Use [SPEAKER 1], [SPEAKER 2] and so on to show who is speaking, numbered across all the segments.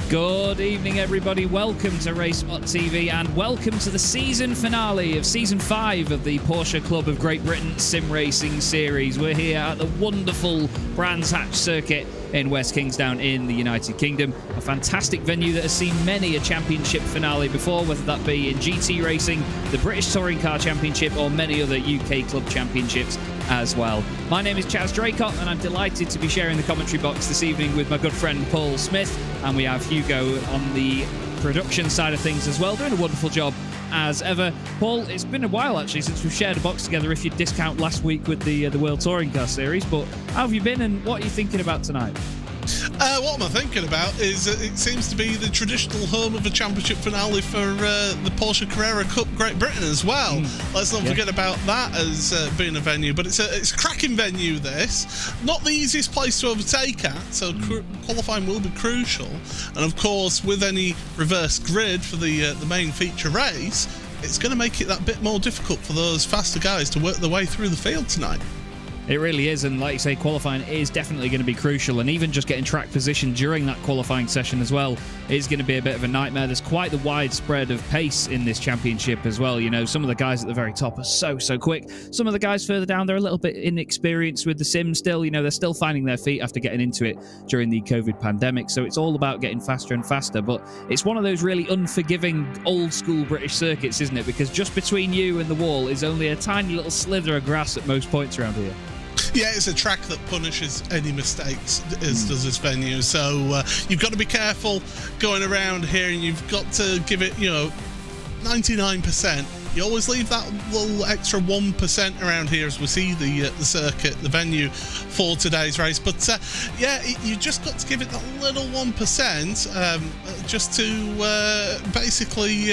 [SPEAKER 1] Good evening, everybody. Welcome to RaceSpotTV and welcome to the season finale of Season 5 of the Porsche Club of Great Britain Sim Racing Series. We're here at the wonderful Brands Hatch Circuit in West Kingsdown in the United Kingdom. A fantastic venue that has seen many a championship finale before, whether that be in GT racing, the British Touring Car Championship, or many other UK club championships as well. My name is Chaz Draycott, and I'm delighted to be sharing the commentary box this evening with my good friend Paul Smith, and we have Hugo on the production side of things as well, doing a wonderful job as ever. Paul, it's been a while actually since we've shared a box together, if you discount last week with the World Touring Car Series, but how have you been and what are you thinking about tonight?
[SPEAKER 2] What am I thinking about is it seems to be the traditional home of a championship finale for the Porsche Carrera Cup Great Britain as well. Let's not forget about that as being a venue, but it's a cracking venue, this. Not the easiest place to overtake at, so qualifying will be crucial. And of course, with any reverse grid for the main feature race, it's going to make it that bit more difficult for those faster guys to work their way through the field tonight.
[SPEAKER 1] It really is, and like you say, qualifying is definitely going to be crucial, and even just getting track position during that qualifying session as well is going to be a bit of a nightmare. There's quite the widespread of pace in this championship as well. You know, some of the guys at the very top are so quick. Some of the guys further down, they're a little bit inexperienced with the sim still. You know, they're still finding their feet after getting into it during the COVID pandemic, so it's all about getting faster and faster. But it's one of those really unforgiving old-school British circuits, isn't it? Because just between you and the wall is only a tiny little slither of grass at most points around here.
[SPEAKER 2] Yeah, it's a track that punishes any mistakes, as does this venue. So you've got to be careful going around here, and you've got to give it, 99%. You always leave that little extra 1% around here as we see the circuit, the venue for today's race. But you just got to give it that little 1% just to basically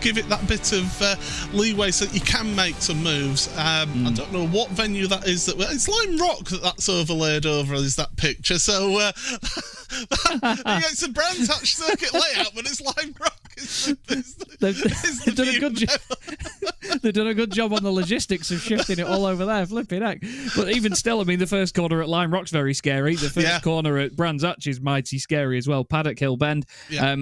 [SPEAKER 2] give it that bit of leeway so that you can make some moves. I don't know what venue that is. It's Lime Rock that's overlaid over is that picture. So it's a Brands Hatch circuit layout, but it's Lime Rock. They've done a good job.
[SPEAKER 1] They've done a good job on the logistics of shifting it all over there, flipping heck. But even still, I mean, the first corner at Lime Rock's very scary. The first corner at Brands Hatch is mighty scary as well. Paddock Hill Bend. Yeah. I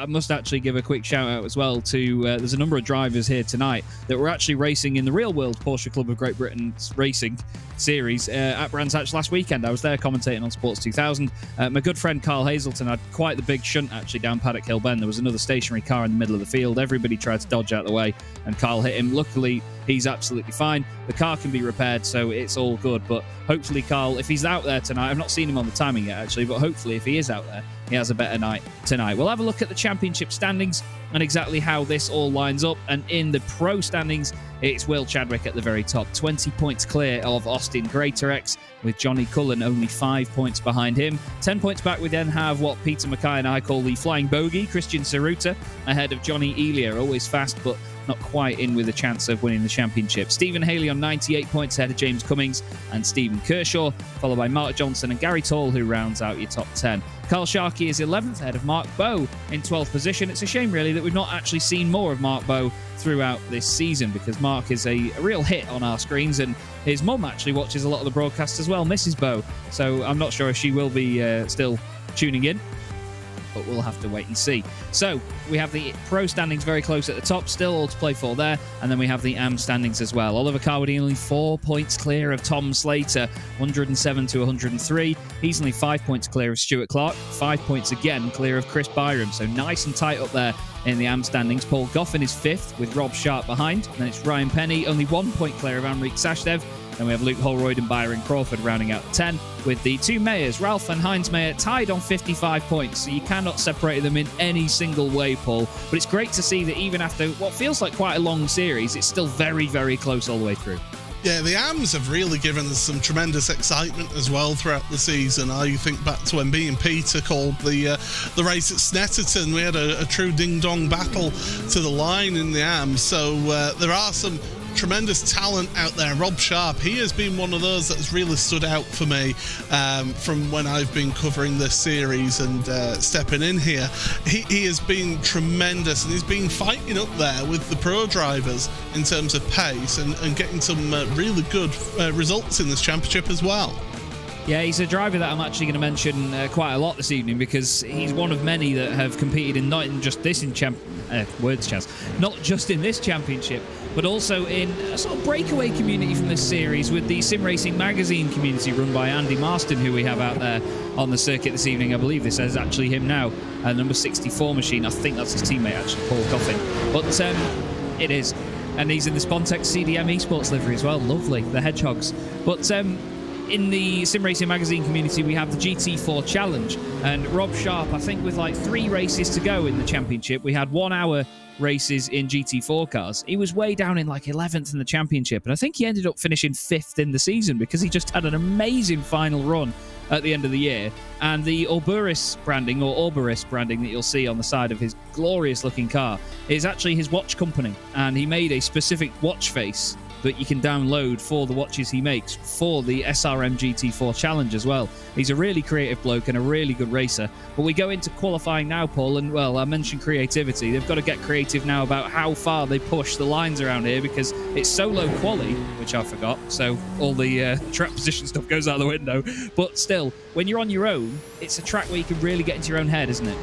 [SPEAKER 1] must actually give a quick shout out as well to there's a number of drivers here tonight that were actually racing in the real world Porsche Club of Great Britain's racing series at Brands Hatch last weekend. I was there commentating on Sports 2000. My good friend Carl Hazelton had quite the big shunt actually down Paddock Hill Bend. There was another stationary car in the middle of the field. Everybody tried to dodge out of the way, and Carl hit him. Luckily, he's absolutely fine. The car can be repaired, so it's all good. But hopefully, Carl, if he's out there tonight, I've not seen him on the timing yet, actually, but hopefully, if he is out there, he has a better night tonight. We'll have a look at the championship standings and exactly how this all lines up. And in the pro standings, it's Will Chadwick at the very top, 20 points clear of Austin Greatorex, with Johnny Cullen only 5 points behind him. 10 points back, we then have what Peter Mackay and I call the flying bogey, Christian Saruta, ahead of Johnny Elia, always fast, but not quite in with a chance of winning the championship. Stephen Haley on 98 points ahead of James Cummings and Stephen Kershaw, followed by Mark Johnson and Gary Tall, who rounds out your top 10. Carl Sharkey is 11th ahead of Mark Bowe in 12th position. It's a shame, really, that we've not actually seen more of Mark Bowe throughout this season, because Mark is a real hit on our screens, and his mum actually watches a lot of the broadcasts as well, Mrs. Bowe. So I'm not sure if she will be still tuning in, but we'll have to wait and see. So we have the pro standings very close at the top, still all to play for there, and then we have the AM standings as well. Oliver Carmody only 4 points clear of Tom Slater, 107 to 103. He's only 5 points clear of Stuart Clark, 5 points again clear of Chris Byram, so nice and tight up there in the AM standings. Paul Goffin is 5th with Rob Sharp behind, and then it's Ryan Penny, only 1 point clear of Amrik Sashdev. Then we have Luke Holroyd and Byron Crawford rounding out the 10, with the two Mayers, Ralph and Heinz Mayer, tied on 55 points. So you cannot separate them in any single way, Paul. But it's great to see that even after what feels like quite a long series, it's still very, very close all the way through.
[SPEAKER 2] Yeah, the AMs have really given us some tremendous excitement as well throughout the season. I think back to when me and Peter called the race at Snetterton. We had a true ding-dong battle to the line in the AMs. So there are some tremendous talent out there. Rob Sharp, he has been one of those that has really stood out for me from when I've been covering this series and stepping in here. He has been tremendous, and he's been fighting up there with the pro drivers in terms of pace and getting some really good results in this championship as well.
[SPEAKER 1] Yeah, he's a driver that I'm actually going to mention quite a lot this evening, because he's one of many that have competed in not just this not just in this championship, but also in a sort of breakaway community from this series with the Sim Racing Magazine community run by Andy Marston, who we have out there on the circuit this evening. I believe this is actually him now, number 64 machine. I think that's his teammate, actually, Paul Coffin. But it is. And he's in the Spontex CDM Esports livery as well. Lovely, the Hedgehogs. But in the Sim Racing Magazine community, we have the GT4 Challenge. And Rob Sharp, I think with like 3 races to go in the championship, we had 1 hour races in GT4 cars. He was way down in like 11th in the championship. And I think he ended up finishing 5th in the season because he just had an amazing final run at the end of the year. And the Orburis branding, or Orburis branding, that you'll see on the side of his glorious looking car is actually his watch company. And he made a specific watch face that you can download for the watches he makes for the SRM GT4 Challenge as well. He's a really creative bloke and a really good racer. But we go into qualifying now, Paul, and well, I mentioned creativity. They've got to get creative now about how far they push the lines around here, because it's so low quali, which I forgot, so all the track position stuff goes out the window. But still, when you're on your own, it's a track where you can really get into your own head, isn't it?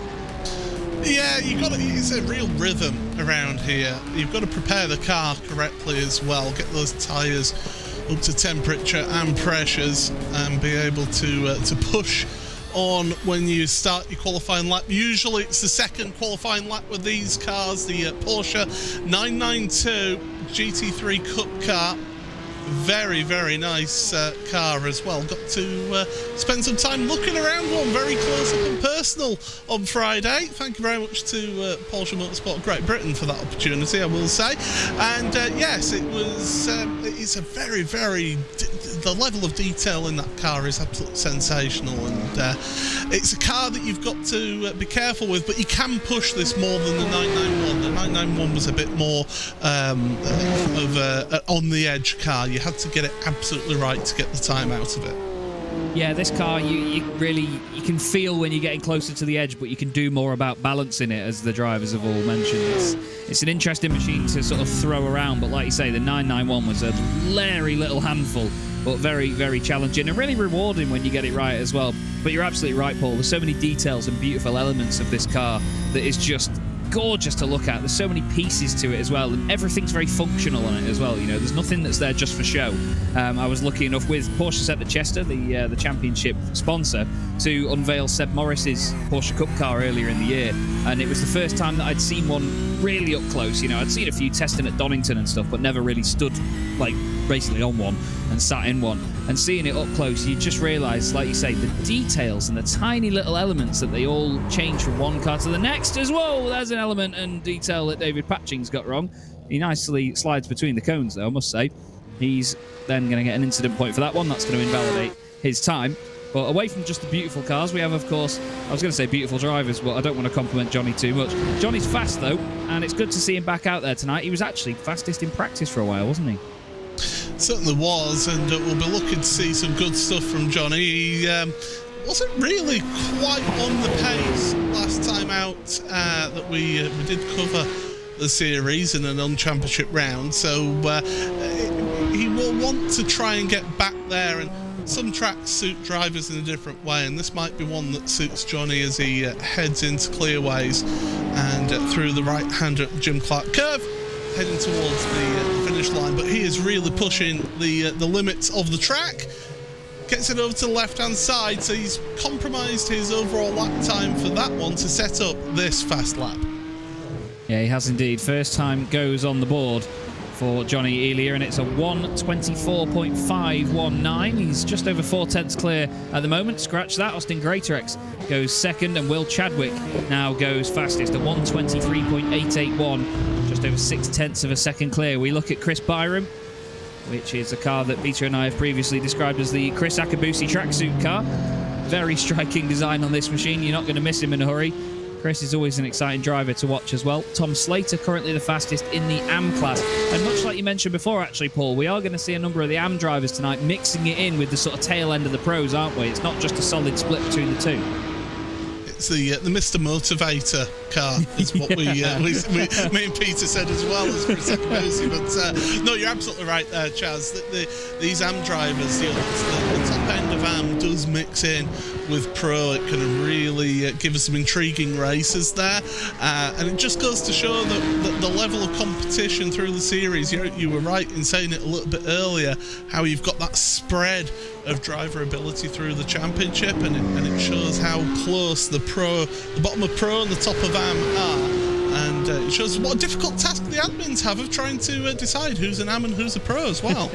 [SPEAKER 2] Yeah, it's a real rhythm around here. You've got to prepare the car correctly as well, get those tyres up to temperature and pressures, and be able to push on when you start your qualifying lap. Usually it's the second qualifying lap with these cars, the Porsche 992 GT3 Cup car. Very, very nice car as well. Got to spend some time looking around one very close up and personal on Friday. Thank you very much to Porsche Motorsport Great Britain for that opportunity, I will say. And yes, it was. It's a very, very. The level of detail in that car is absolutely sensational, and it's a car that you've got to be careful with, but you can push this more than the 991. The 991 was a bit more of an on-the-edge car. You had to get it absolutely right to get the time out of it.
[SPEAKER 1] Yeah, this car, you can feel when you're getting closer to the edge, but you can do more about balancing it, as the drivers have all mentioned. It's an interesting machine to sort of throw around, but like you say, the 991 was a leery little handful, but very, very challenging and really rewarding when you get it right as well. But you're absolutely right, Paul. There's so many details and beautiful elements of this car that is just gorgeous to look at. There's so many pieces to it as well, and everything's very functional on it as well. You know, there's nothing that's there just for show. I was lucky enough with Porsche at Chester, the championship sponsor, to unveil Seb Morris's Porsche Cup car earlier in the year, and it was the first time that I'd seen one really up close. You know, I'd seen a few testing at Donington and stuff, but never really stood like basically on one and sat in one. And seeing it up close, you just realise, like you say, the details and the tiny little elements that they all change from one car to the next as well. There's an element and detail that David Patching's got wrong. He nicely slides between the cones, though, I must say. He's then going to get an incident point for that one. That's going to invalidate his time. But away from just the beautiful cars, we have, of course, I was going to say beautiful drivers, but I don't want to compliment Johnny too much. Johnny's fast, though, and it's good to see him back out there tonight. He was actually fastest in practice for a while, wasn't he?
[SPEAKER 2] Certainly was, and we'll be looking to see some good stuff from Johnny. He wasn't really quite on the pace last time out that we did cover the series in an un-championship round, so he will want to try and get back there, and some tracks suit drivers in a different way, and this might be one that suits Johnny as he heads into clearways and through the right hand at Jim Clark curve, heading towards the finish line. But he is really pushing the limits of the track. Gets it over to the left-hand side, so he's compromised his overall lap time for that one to set up this fast lap.
[SPEAKER 1] Yeah, he has indeed. First time goes on the board for Johnny Elia, and it's a 1:24.519. He's just over 4/10 clear at the moment. Scratch that. Austin Greatorex goes second, and Will Chadwick now goes fastest, a 1:23.881, just over 6/10 of a second clear. We look at Chris Byram, which is a car that Peter and I have previously described as the Chris Akabusi tracksuit car. Very striking design on this machine. You're not going to miss him in a hurry. Chris is always an exciting driver to watch as well. Tom Slater currently the fastest in the AM class. And much like you mentioned before, actually, Paul, we are going to see a number of the AM drivers tonight mixing it in with the sort of tail end of the pros, aren't we? It's not just a solid split between the two.
[SPEAKER 2] it's the Mr. Motivator car is what me and Peter said as well as Chris Akabusi. But no, you're absolutely right there, Chaz. These AM drivers, the top end of AM does mix in with Pro. It can really give us some intriguing races there, and it just goes to show that the level of competition through the series. You were right in saying it a little bit earlier, how you've got that spread of driver ability through the championship, and it shows how close the bottom of Pro and the top of AM are, and it shows what a difficult task the admins have of trying to decide who's an AM and who's a Pro as well.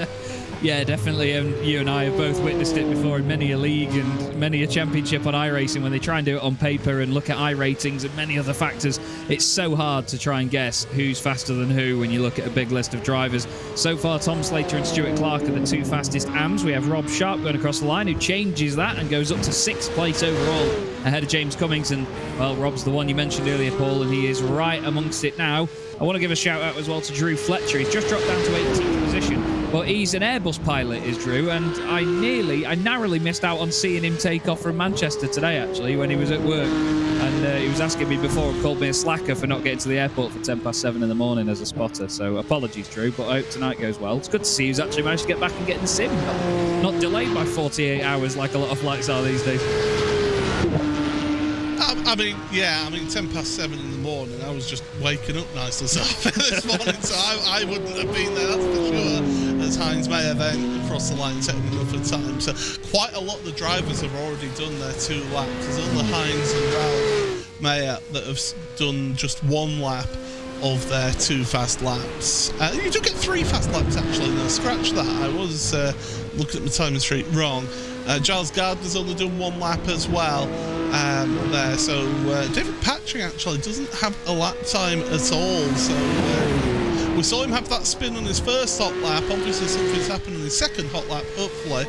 [SPEAKER 1] Yeah, definitely. You and I have both witnessed it before in many a league and many a championship on iRacing. When they try and do it on paper and look at iRatings and many other factors, it's so hard to try and guess who's faster than who when you look at a big list of drivers. So far, Tom Slater and Stuart Clark are the two fastest AMs. We have Rob Sharp going across the line, who changes that and goes up to 6th place overall ahead of James Cummings. And, well, Rob's the one you mentioned earlier, Paul, and he is right amongst it now. I want to give a shout out as well to Drew Fletcher. He's just dropped down to 18th position. But he's an Airbus pilot, is Drew, and I narrowly missed out on seeing him take off from Manchester today, actually, when he was at work. And he was asking me before and called me a slacker for not getting to the airport for 7:10 in the morning as a spotter. So apologies, Drew, but I hope tonight goes well. It's good to see he's actually managed to get back and get in the sim. Not delayed by 48 hours like a lot of flights are these days.
[SPEAKER 2] I mean, 7:10 in the morning, I was just waking up nice and soft this morning, so I wouldn't have been there, that's for sure, as Heinz Mayer then across the line setting enough time. So quite a lot of the drivers have already done their 2 laps. There's only Heinz and Ralph Mayer that have done just 1 lap of their 2 fast laps. You do get 3 fast laps, actually. No, scratch that. I was looking at my timing street wrong. Giles Gardner's only done 1 lap as well there. So David Patching actually doesn't have a lap time at all. So we saw him have that spin on his first hot lap. Obviously something's happened on his second hot lap. Hopefully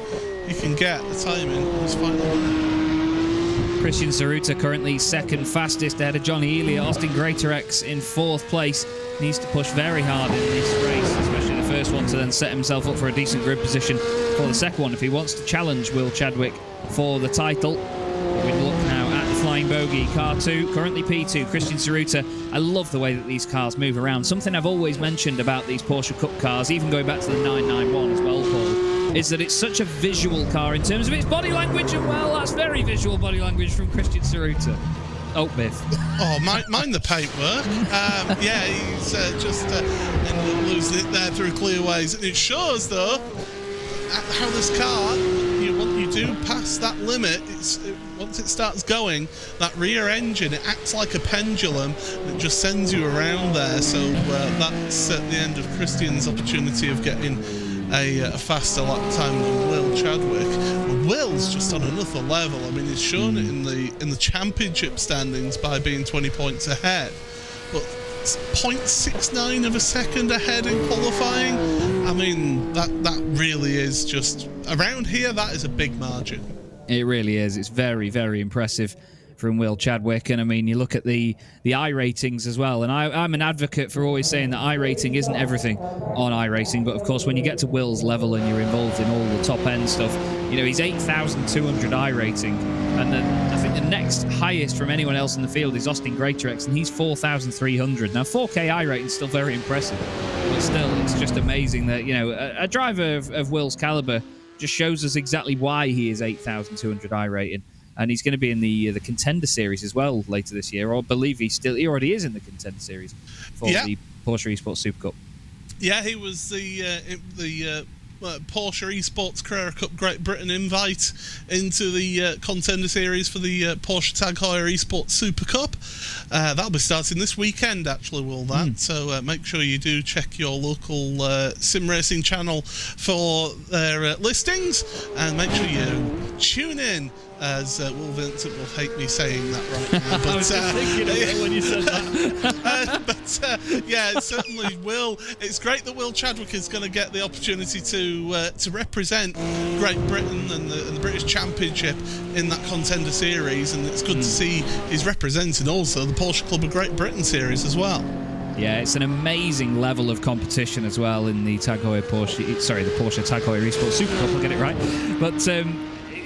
[SPEAKER 2] he can get the timing on his final lap.
[SPEAKER 1] Christian Saruta currently 2nd fastest ahead of Johnny Elia. Austin Greatorex in 4th place. Needs to push very hard in this race, especially the first one, to then set himself up for a decent grid position for the second one if he wants to challenge Will Chadwick for the title. We look now at the Flying Bogey. Car 2, currently P2, Christian Saruta. I love the way that these cars move around. Something I've always mentioned about these Porsche Cup cars, even going back to the 991 as well, Paul, is that it's such a visual car in terms of its body language, and, well, that's very visual body language from Christian Saruta. Oh, Biff.
[SPEAKER 2] Oh, mind the paintwork. He's just ended up losing it there through clearways. And it shows, though, how this car, when you do pass that limit, once it starts going, that rear engine, it acts like a pendulum, and it just sends you around there. So that's at the end of Christian's opportunity of getting a faster lap time than Will Chadwick. Will's just on another level. I mean, he's shown it in the championship standings by being 20 points ahead, but 0.69 of a second ahead in qualifying. I mean, that really is just around here. That is a big margin.
[SPEAKER 1] It really is. It's very, very impressive from Will Chadwick. And I mean, you look at the iRatings as well, and I'm an advocate for always saying that iRating isn't everything on iRacing, but of course when you get to Will's level and you're involved in all the top end stuff, he's 8,200 iRating, and then I think the next highest from anyone else in the field is Austin Greatorex, and he's 4,300. Now 4K iRating is still very impressive, but still it's just amazing that a driver of Will's caliber just shows us exactly why he is 8,200 iRating. And he's going to be in the Contender Series as well later this year. Or I believe he already is in the Contender Series for the Porsche Esports Super Cup.
[SPEAKER 2] Yeah, he was the Porsche Esports Carrera Cup Great Britain invite into the Contender Series for the Porsche Tag Heuer Esports Super Cup. That'll be starting this weekend, actually, will that? So make sure you do check your local sim racing channel for their listings, and make sure you tune in, as Will Vincent will hate me saying that right now. But,
[SPEAKER 1] I was just thinking of it when you said that.
[SPEAKER 2] But certainly Will. It's great that Will Chadwick is going to get the opportunity to represent Great Britain and the British Championship in that Contender Series, and it's good to see he's representing also the Porsche Club of Great Britain Series as well.
[SPEAKER 1] Yeah, it's an amazing level of competition as well in the Porsche Tag Heuer Esports Super Cup. I'll get it right. But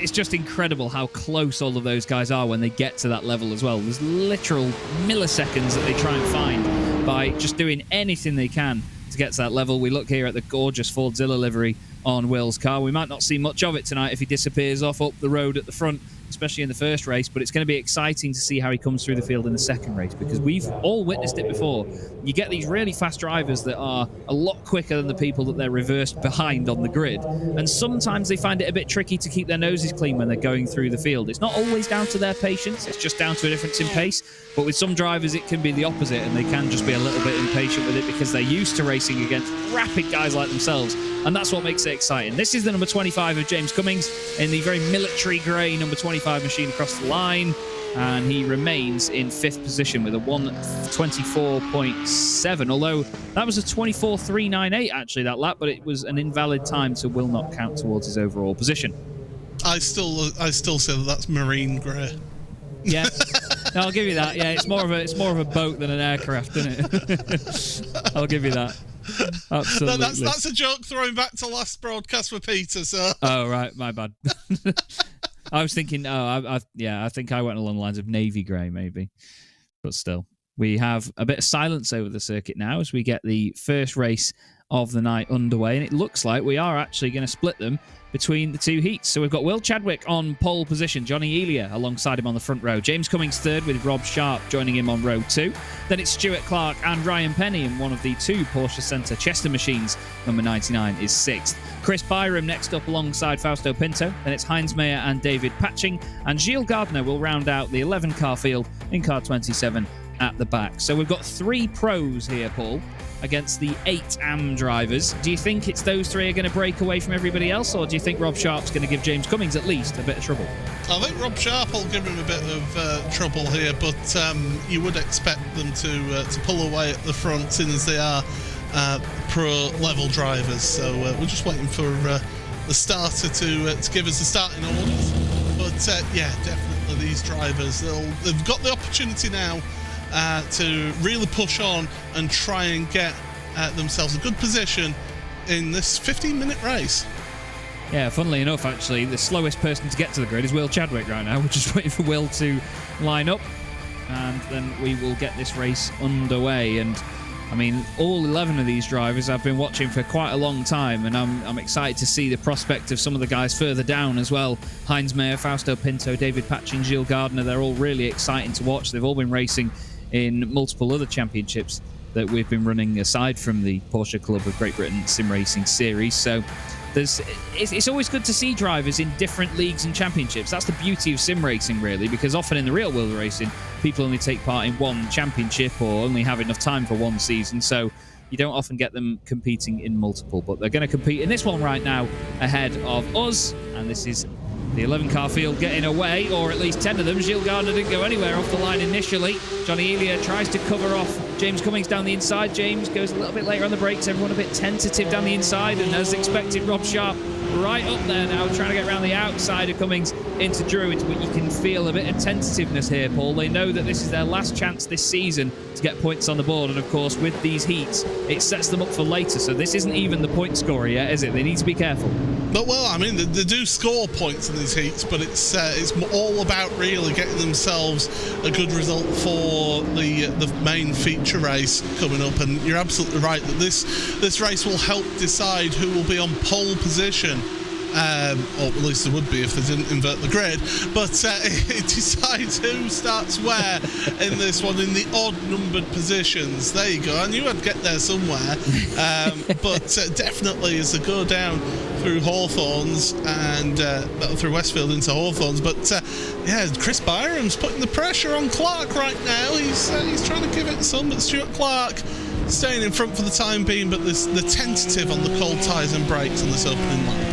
[SPEAKER 1] it's just incredible how close all of those guys are when they get to that level as well. There's literal milliseconds that they try and find by just doing anything they can to get to that level. We look here at the gorgeous Fordzilla livery on Will's car. We might not see much of it tonight if he disappears off up the road at the front, especially in the first race, but it's going to be exciting to see how he comes through the field in the second race, because we've all witnessed it before. You get these really fast drivers that are a lot quicker than the people that they're reversed behind on the grid, and sometimes they find it a bit tricky to keep their noses clean when they're going through the field. It's not always down to their patience, it's just down to a difference in pace, but with some drivers it can be the opposite, and they can just be a little bit impatient with it because they're used to racing against rapid guys like themselves, and that's what makes it exciting. This is the number 25 of James Cummings in the very military grey number 25 machine across the line, and he remains in 5th position with a 1:24.7, although that was a 24.398 actually that lap, but it was an invalid time, so will not count towards his overall position.
[SPEAKER 2] I still say that's marine grey.
[SPEAKER 1] Yeah, no, I'll give you that. Yeah, it's more of a boat than an aircraft, isn't it? I'll give you that. Absolutely.
[SPEAKER 2] No, that's a joke throwing back to last broadcast with Peter. So.
[SPEAKER 1] Oh right, my bad. I was thinking. I think I went along the lines of navy grey maybe, but still, we have a bit of silence over the circuit now as we get the first race of the night underway, and it looks like we are actually going to split them between the two heats. So we've got Will Chadwick on pole position, Johnny Elia alongside him on the front row, James Cummings third with Rob Sharp joining him on row 2. Then it's Stuart Clark and Ryan Penny in one of the 2 Porsche Centre Chester machines. Number 99 is 6th. Chris Byram next up alongside Fausto Pinto. Then it's Heinz Mayer and David Patching, and Gilles Gardner will round out the 11 car field in car 27 at the back. So we've got 3 pros here, Paul, against the 8 AM drivers. Do you think it's those 3 are going to break away from everybody else, or do you think Rob Sharp's going to give James Cummings at least a bit of trouble?
[SPEAKER 2] I think Rob Sharp will give him a bit of trouble here, but you would expect them to pull away at the front, since as they are pro-level drivers. So we're just waiting for the starter to give us the starting orders. But yeah, definitely these drivers, they've got the opportunity now to really push on and try and get themselves a good position in this 15-minute race.
[SPEAKER 1] Yeah, funnily enough, actually, the slowest person to get to the grid is Will Chadwick right now. We're just waiting for Will to line up, and then we will get this race underway. And I mean, all 11 of these drivers I've been watching for quite a long time, and I'm excited to see the prospect of some of the guys further down as well. Heinz Mayer, Fausto Pinto, David Patching, Gilles Gardner, they're all really exciting to watch. They've all been racing in multiple other championships that we've been running aside from the Porsche Club of Great Britain Sim Racing Series. So it's always good to see drivers in different leagues and championships. That's the beauty of sim racing, really, because often in the real world racing, people only take part in one championship or only have enough time for one season. So you don't often get them competing in multiple, but they're going to compete in this one right now ahead of us. And this is the 11-car field getting away, or at least 10 of them. Gilles Gardner didn't go anywhere off the line initially. Johnny Elia tries to cover off James Cummings down the inside. James goes a little bit later on the brakes. Everyone a bit tentative down the inside, and as expected, Rob Sharp right up there now, trying to get around the outside of Cummings into Druitt, but you can feel a bit of tentativeness here, Paul. They know that this is their last chance this season to get points on the board, and of course, with these heats, it sets them up for later, so this isn't even the point scorer yet, is it? They need to be careful.
[SPEAKER 2] But, well, I mean, they do score points in these heats, but it's all about really getting themselves a good result for the main feature race coming up. And you're absolutely right that this race will help decide who will be on pole position. Or at least there would be if they didn't invert the grid, but it decides who starts where in this one in the odd numbered positions. There you go. I knew I'd get there somewhere, but definitely as they go down through Hawthorns and through Westfield into Hawthorns. But yeah, Chris Byram's putting the pressure on Clark right now. He's trying to give it some, but Stuart Clark staying in front for the time being, but the tentative on the cold tyres and brakes on this opening lap.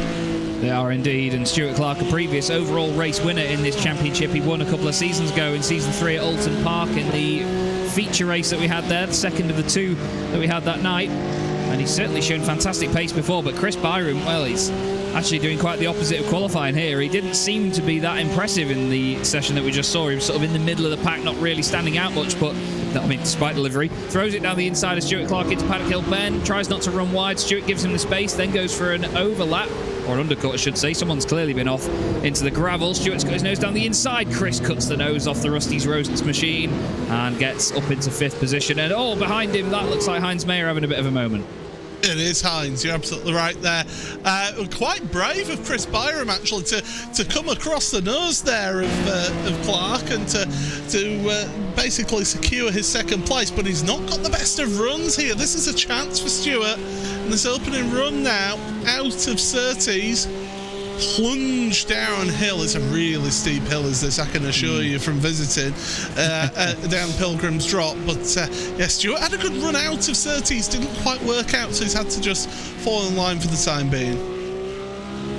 [SPEAKER 1] They are indeed, and Stuart Clark, a previous overall race winner in this championship. He won a couple of seasons ago in Season 3 at Alton Park in the feature race that we had there, the second of the 2 that we had that night. And he's certainly shown fantastic pace before, but Chris Byram, well, he's actually doing quite the opposite of qualifying here. He didn't seem to be that impressive in the session that we just saw. He was sort of in the middle of the pack, not really standing out much, but despite delivery. Throws it down the inside of Stuart Clark into Paddock Hill Bend. Tries not to run wide. Stuart gives him the space, then goes for an overlap. Or an undercut, I should say. Someone's clearly been off into the gravel. Stuart's got his nose down the inside. Chris cuts the nose off the Rusty's Roasts machine and gets up into 5th position. And behind him, that looks like Heinz Mayer having a bit of a moment.
[SPEAKER 2] It is Heinz, you're absolutely right there. Quite brave of Chris Byram, actually, to come across the nose there of Clark and to basically secure his 2nd place. But he's not got the best of runs here. This is a chance for Stuart. And this opening run now, out of Surtees, plunge downhill. It's a really steep hill, is this, I can assure you from visiting down Pilgrim's Drop. But yeah, Stuart had a good run out of Surtees, didn't quite work out, so he's had to just fall in line for the time being.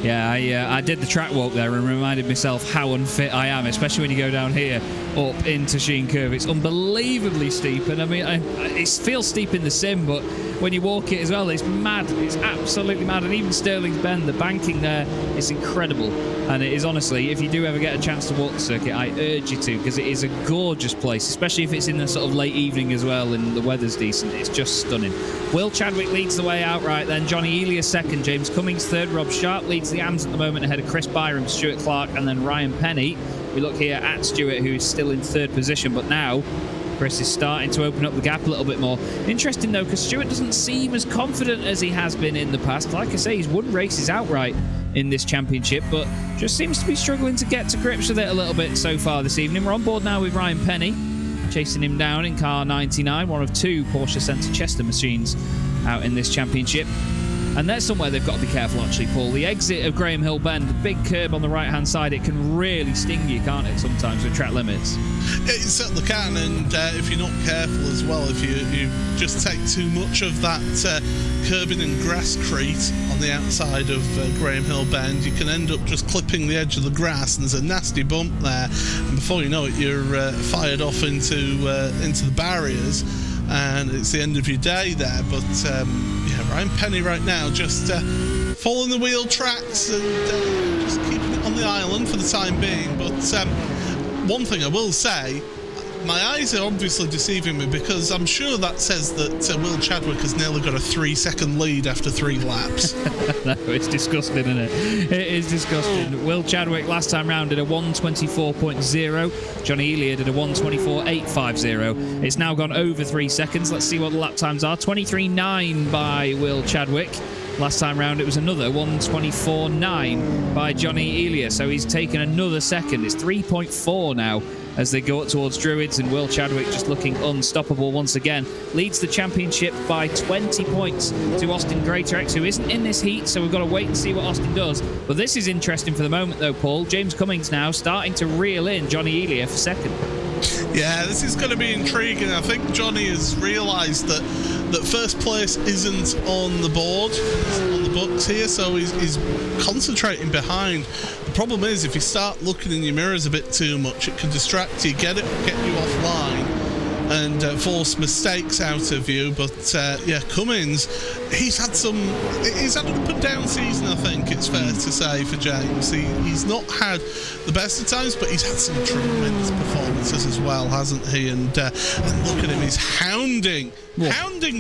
[SPEAKER 1] Yeah, I did the track walk there and reminded myself how unfit I am, especially when you go down here up into Sheen Curve. It's unbelievably steep, and I mean, it feels steep in the sim, but when you walk it as well, it's mad. It's absolutely mad. And even Stirling's Bend, the banking there is incredible. And it is, honestly, if you do ever get a chance to walk the circuit, I urge you to, because it is a gorgeous place, especially if it's in the sort of late evening as well and the weather's decent. It's just stunning. Will Chadwick leads the way out right then. Johnny Elia 2nd, James Cummings 3rd, Rob Sharp leads the AMS at the moment ahead of Chris Byram, Stuart Clark, and then Ryan Penny. We look here at Stuart, who's still in 3rd position, but now Chris is starting to open up the gap a little bit more. Interesting though, because Stuart doesn't seem as confident as he has been in the past. Like I say, he's won races outright in this championship, but just seems to be struggling to get to grips with it a little bit so far this evening. We're on board now with Ryan Penny, chasing him down in car 99, one of 2 Porsche Centre Chester machines out in this championship. And there's somewhere they've got to be careful, actually, Paul. The exit of Graham Hill Bend, the big curb on the right-hand side, it can really sting you, can't it, sometimes with track limits?
[SPEAKER 2] It certainly can, and if you're not careful as well, if you just take too much of that curbing and grasscrete on the outside of Graham Hill Bend, you can end up just clipping the edge of the grass, and there's a nasty bump there, and before you know it, you're fired off into the barriers, and it's the end of your day there. But yeah, Ryan Penny right now just following the wheel tracks and just keeping it on the island for the time being. But one thing I will say, my eyes are obviously deceiving me, because I'm sure that says that Will Chadwick has nearly got a 3-second lead after 3 laps.
[SPEAKER 1] No, it's disgusting, isn't it? It is disgusting. Will Chadwick last time round did a 1:24.0. Johnny Elia did a 1:24.850. It's now gone over 3 seconds. Let's see what the lap times are. 23.9 by Will Chadwick. Last time round, it was another 1:24.9 by Johnny Elia. So he's taken another second. It's 3.4 now as they go up towards Druids, and Will Chadwick just looking unstoppable once again. Leads the championship by 20 points to Austin Greatorex, who isn't in this heat, so we've got to wait and see what Austin does. But this is interesting for the moment, though, Paul. James Cummings now starting to reel in Johnny Elia for 2nd.
[SPEAKER 2] Yeah, this is going to be intriguing. I think Johnny has realised that 1st place isn't on the board, isn't on the books here, so he's concentrating behind. The problem is, if you start looking in your mirrors a bit too much, it can distract you, get you offline, and force mistakes out of you. But yeah, Cummins, he's had an up and down season, I think it's fair to say, for James. He's not had the best of times, but he's had some tremendous performances as well, hasn't he? And look at him, he's hounding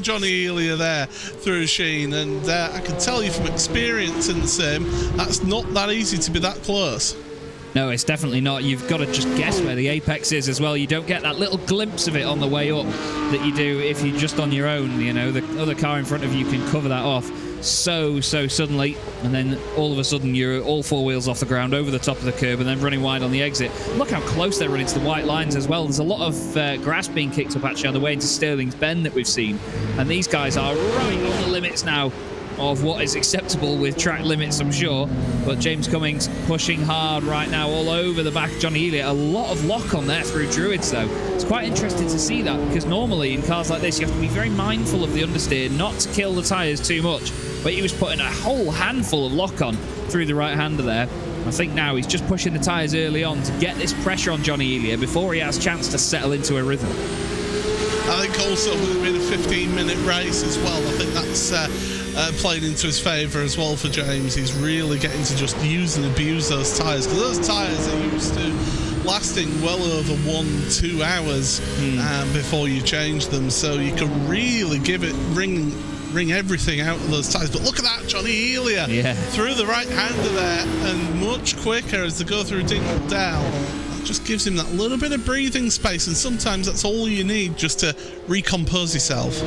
[SPEAKER 2] Johnny Elia there through Sheen, and I can tell you from experience in the sim, that's not that easy to be that close.
[SPEAKER 1] No, it's definitely not. You've got to just guess where the apex is as well. You don't get that little glimpse of it on the way up that you do if you're just on your own. You know, the other car in front of you can cover that off so suddenly, and then all of a sudden you're all 4 wheels off the ground over the top of the curb and then running wide on the exit. Look how close they're running to the white lines as well. There's a lot of grass being kicked up actually on the way into Stirling's Bend that we've seen, and these guys are right on the limits now of what is acceptable with track limits, I'm sure. But James Cummings pushing hard right now all over the back of Johnny Elia. A lot of lock on there through Druids, though. It's quite interesting to see that, because normally in cars like this you have to be very mindful of the understeer, not to kill the tyres too much. But he was putting a whole handful of lock on through the right-hander there. I think now he's just pushing the tyres early on to get this pressure on Johnny Elia before he has a chance to settle into a rhythm.
[SPEAKER 2] I think also with it being a 15-minute race as well, I think that's played into his favour as well for James. He's really getting to just use and abuse those tyres, because those tyres are used to lasting well over 1-2 hours before you change them, so you can really wring everything out of those tyres. But look at that, Johnny Elia through the right-hander there, and much quicker as they go through Dingle-Dell. That just gives him that little bit of breathing space, and sometimes that's all you need just to recompose yourself.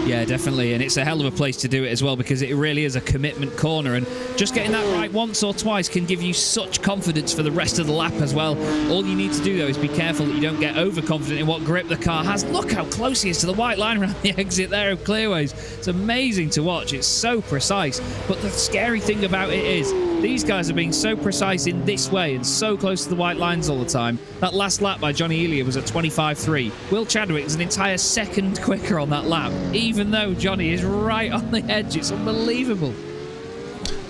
[SPEAKER 1] Yeah, definitely, and it's a hell of a place to do it as well, because it really is a commitment corner, and just getting that right once or twice can give you such confidence for the rest of the lap as well. All you need to do, though, is be careful that you don't get overconfident in what grip the car has. Look how close he is to the white line around the exit there of Clearways. It's amazing to watch. It's so precise, but the scary thing about it is these guys are being so precise in this way and so close to the white lines all the time. That last lap by Johnny Elia was at 25.3. Will Chadwick is an entire second quicker on that lap, even though Johnny is right on the edge. It's unbelievable.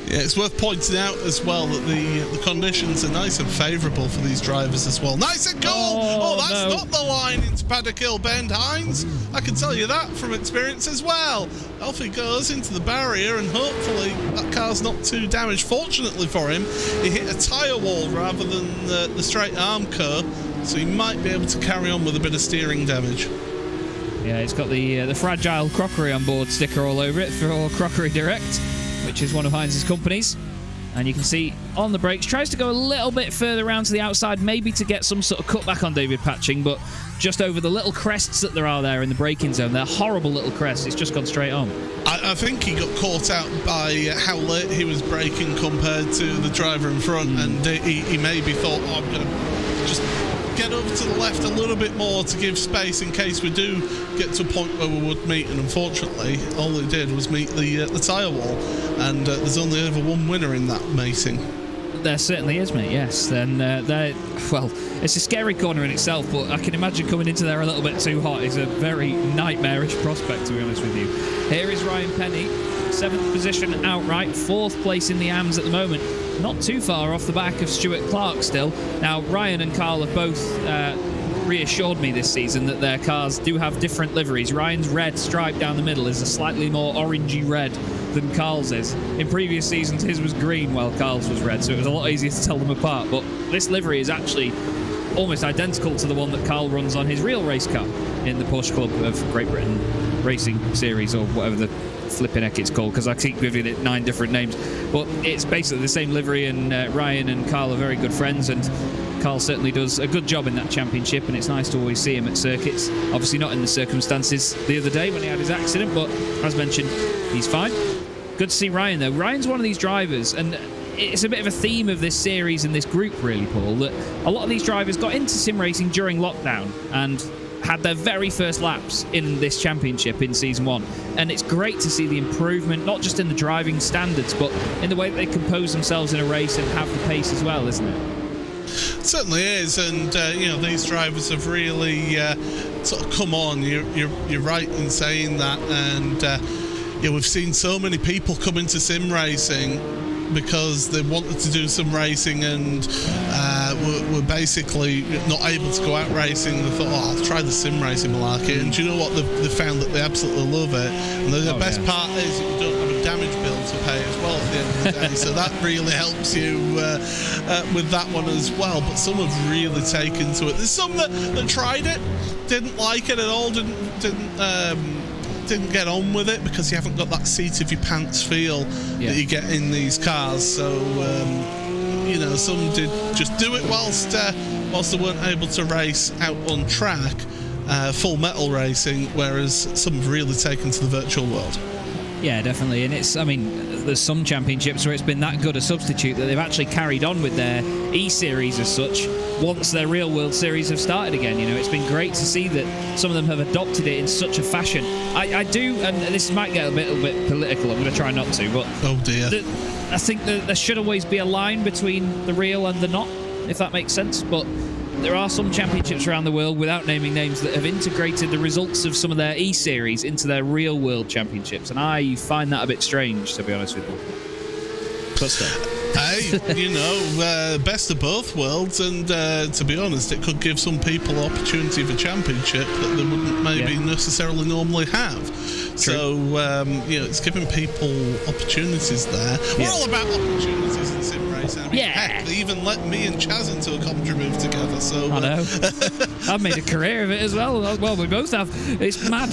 [SPEAKER 2] Yeah, it's worth pointing out as well that the conditions are nice and favourable for these drivers as well. Nice and cool! Oh, that's not the line into Paddock Hill Bend, Hines. I can tell you that from experience as well. Off he goes into the barrier, and hopefully that car's not too damaged. Fortunately for him, he hit a tyre wall rather than the straight arm curve, so he might be able to carry on with a bit of steering damage.
[SPEAKER 1] Yeah, it's got the Fragile Crockery on board sticker all over it for Crockery Direct, which is one of Heinz's companies. And you can see on the brakes, tries to go a little bit further around to the outside, maybe to get some sort of cutback on David Patching, but just over the little crests that there are there in the braking zone. They're horrible little crests. It's just gone straight on.
[SPEAKER 2] I think he got caught out by how late he was braking compared to the driver in front, and he maybe thought, oh, I'm going to just get over to the left a little bit more to give space in case we do get to a point where we would meet, and unfortunately all he did was meet the tyre wall, and there's only ever one winner in that mating.
[SPEAKER 1] There certainly is, mate, yes. Then, well, it's a scary corner in itself, but I can imagine coming into there a little bit too hot is a very nightmarish prospect, to be honest with you. Here is Ryan Penny, 7th position outright, 4th place in the AMS at the moment. Not too far off the back of Stuart Clark still. Now, Ryan and Carl have both reassured me this season that their cars do have different liveries. Ryan's red stripe down the middle is a slightly more orangey red than Carl's is. In previous seasons, his was green while Carl's was red, so it was a lot easier to tell them apart. But this livery is actually almost identical to the one that Carl runs on his real race car in the Porsche Club of Great Britain Racing Series, or whatever the flipping heck it's called, because I keep giving it 9 different names. But it's basically the same livery, and Ryan and Carl are very good friends, and Carl certainly does a good job in that championship, and it's nice to always see him at circuits. Obviously not in the circumstances the other day when he had his accident, but as mentioned, he's fine. Good to see Ryan, though. Ryan's one of these drivers, and it's a bit of a theme of this series and this group, really, Paul, that a lot of these drivers got into sim racing during lockdown and had their very first laps in this championship in Season 1. And it's great to see the improvement, not just in the driving standards, but in the way that they compose themselves in a race and have the pace as well, isn't it?
[SPEAKER 2] It certainly is, and these drivers have really sort of come on. You're right in saying that, and we've seen so many people come into sim racing because they wanted to do some racing and were basically not able to go out racing. They thought, I'll try the sim racing malarkey, and do you know what? They found that they absolutely love it. And the best part is that you don't have a damage bill to pay as well at the end of the day, so that really helps you with that one as well. But some have really taken to it. There's some that tried it, didn't like it at all, didn't get on with it because you haven't got that seat of your pants feel that you get in these cars. So some did just do it whilst they weren't able to race out on track, full metal racing, whereas some have really taken to the virtual world.
[SPEAKER 1] Yeah, definitely. And there's some championships where it's been that good a substitute that they've actually carried on with their E-Series as such once their real world series have started again. It's been great to see that some of them have adopted it in such a fashion. I do, and this might get a little bit political, I'm going to try not to, but
[SPEAKER 2] oh dear.
[SPEAKER 1] I think that there should always be a line between the real and the not, if that makes sense. But there are some championships around the world, without naming names, that have integrated the results of some of their E-Series into their real-world championships, and I find that a bit strange, to be honest with you. But still.
[SPEAKER 2] Hey, best of both worlds, and to be honest, it could give some people opportunity of a championship that they wouldn't maybe necessarily normally have.
[SPEAKER 1] True.
[SPEAKER 2] So, it's giving people opportunities there. We're all about opportunities in sim racing. I mean, heck, they even let me and Chaz into a commentary move together. So
[SPEAKER 1] I know. I've made a career of it as well. Well, we both have. It's mad.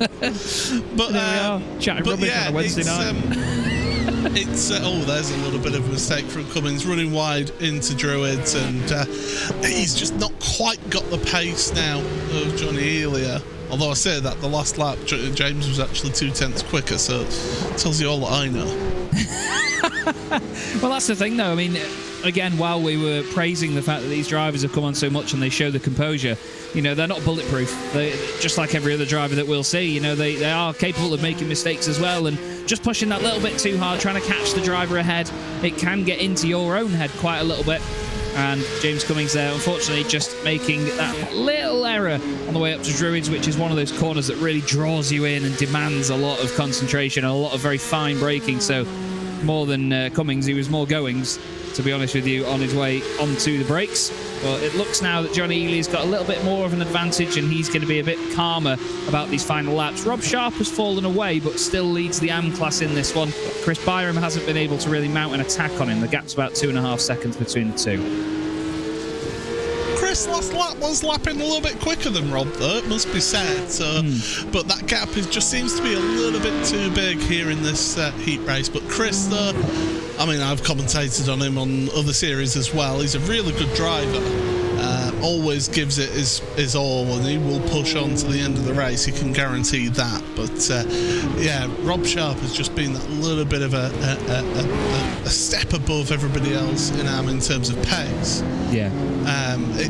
[SPEAKER 2] But
[SPEAKER 1] there we are, chatting rubbish on a Wednesday night.
[SPEAKER 2] There's a little bit of a mistake from Cummins, running wide into Druids, and he's just not quite got the pace now of Johnny Elia. Although I say that, the last lap, James was actually 2/10 quicker, so it tells you all that I know.
[SPEAKER 1] Well, that's the thing, though. I mean, again, while we were praising the fact that these drivers have come on so much and they show the composure, they're not bulletproof. They, just like every other driver that we'll see, they are capable of making mistakes as well, and just pushing that little bit too hard, trying to catch the driver ahead, it can get into your own head quite a little bit. And James Cummings there, unfortunately, just making that little error on the way up to Druids, which is one of those corners that really draws you in and demands a lot of concentration and a lot of very fine braking. So more than Cummings, he was more goings, to be honest with you, on his way onto the brakes. But it looks now that Johnny Ely's got a little bit more of an advantage, and he's going to be a bit calmer about these final laps. Rob Sharp has fallen away, but still leads the AM class in this one. Chris Byram hasn't been able to really mount an attack on him. The gap's about 2.5 seconds between the two.
[SPEAKER 2] Chris last lap was lapping a little bit quicker than Rob, though, it must be said. So, but that gap just seems to be a little bit too big here in this heat race. But Chris, though, I mean, I've commentated on him on other series as well. He's a really good driver. Always gives it his all, and he will push on to the end of the race. You can guarantee that. But Rob Sharp has just been that little bit of a step above everybody else in AM in terms of pace.
[SPEAKER 1] Yeah.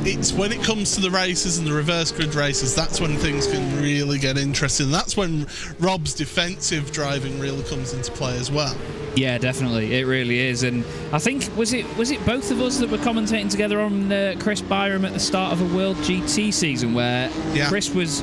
[SPEAKER 2] It's when it comes to the races and the reverse grid races, that's when things can really get interesting. That's when Rob's defensive driving really comes into play as well.
[SPEAKER 1] Yeah, definitely, it really is. And I think was it both of us that were commentating together on Chris Byram at the start of a World GT season, where Chris was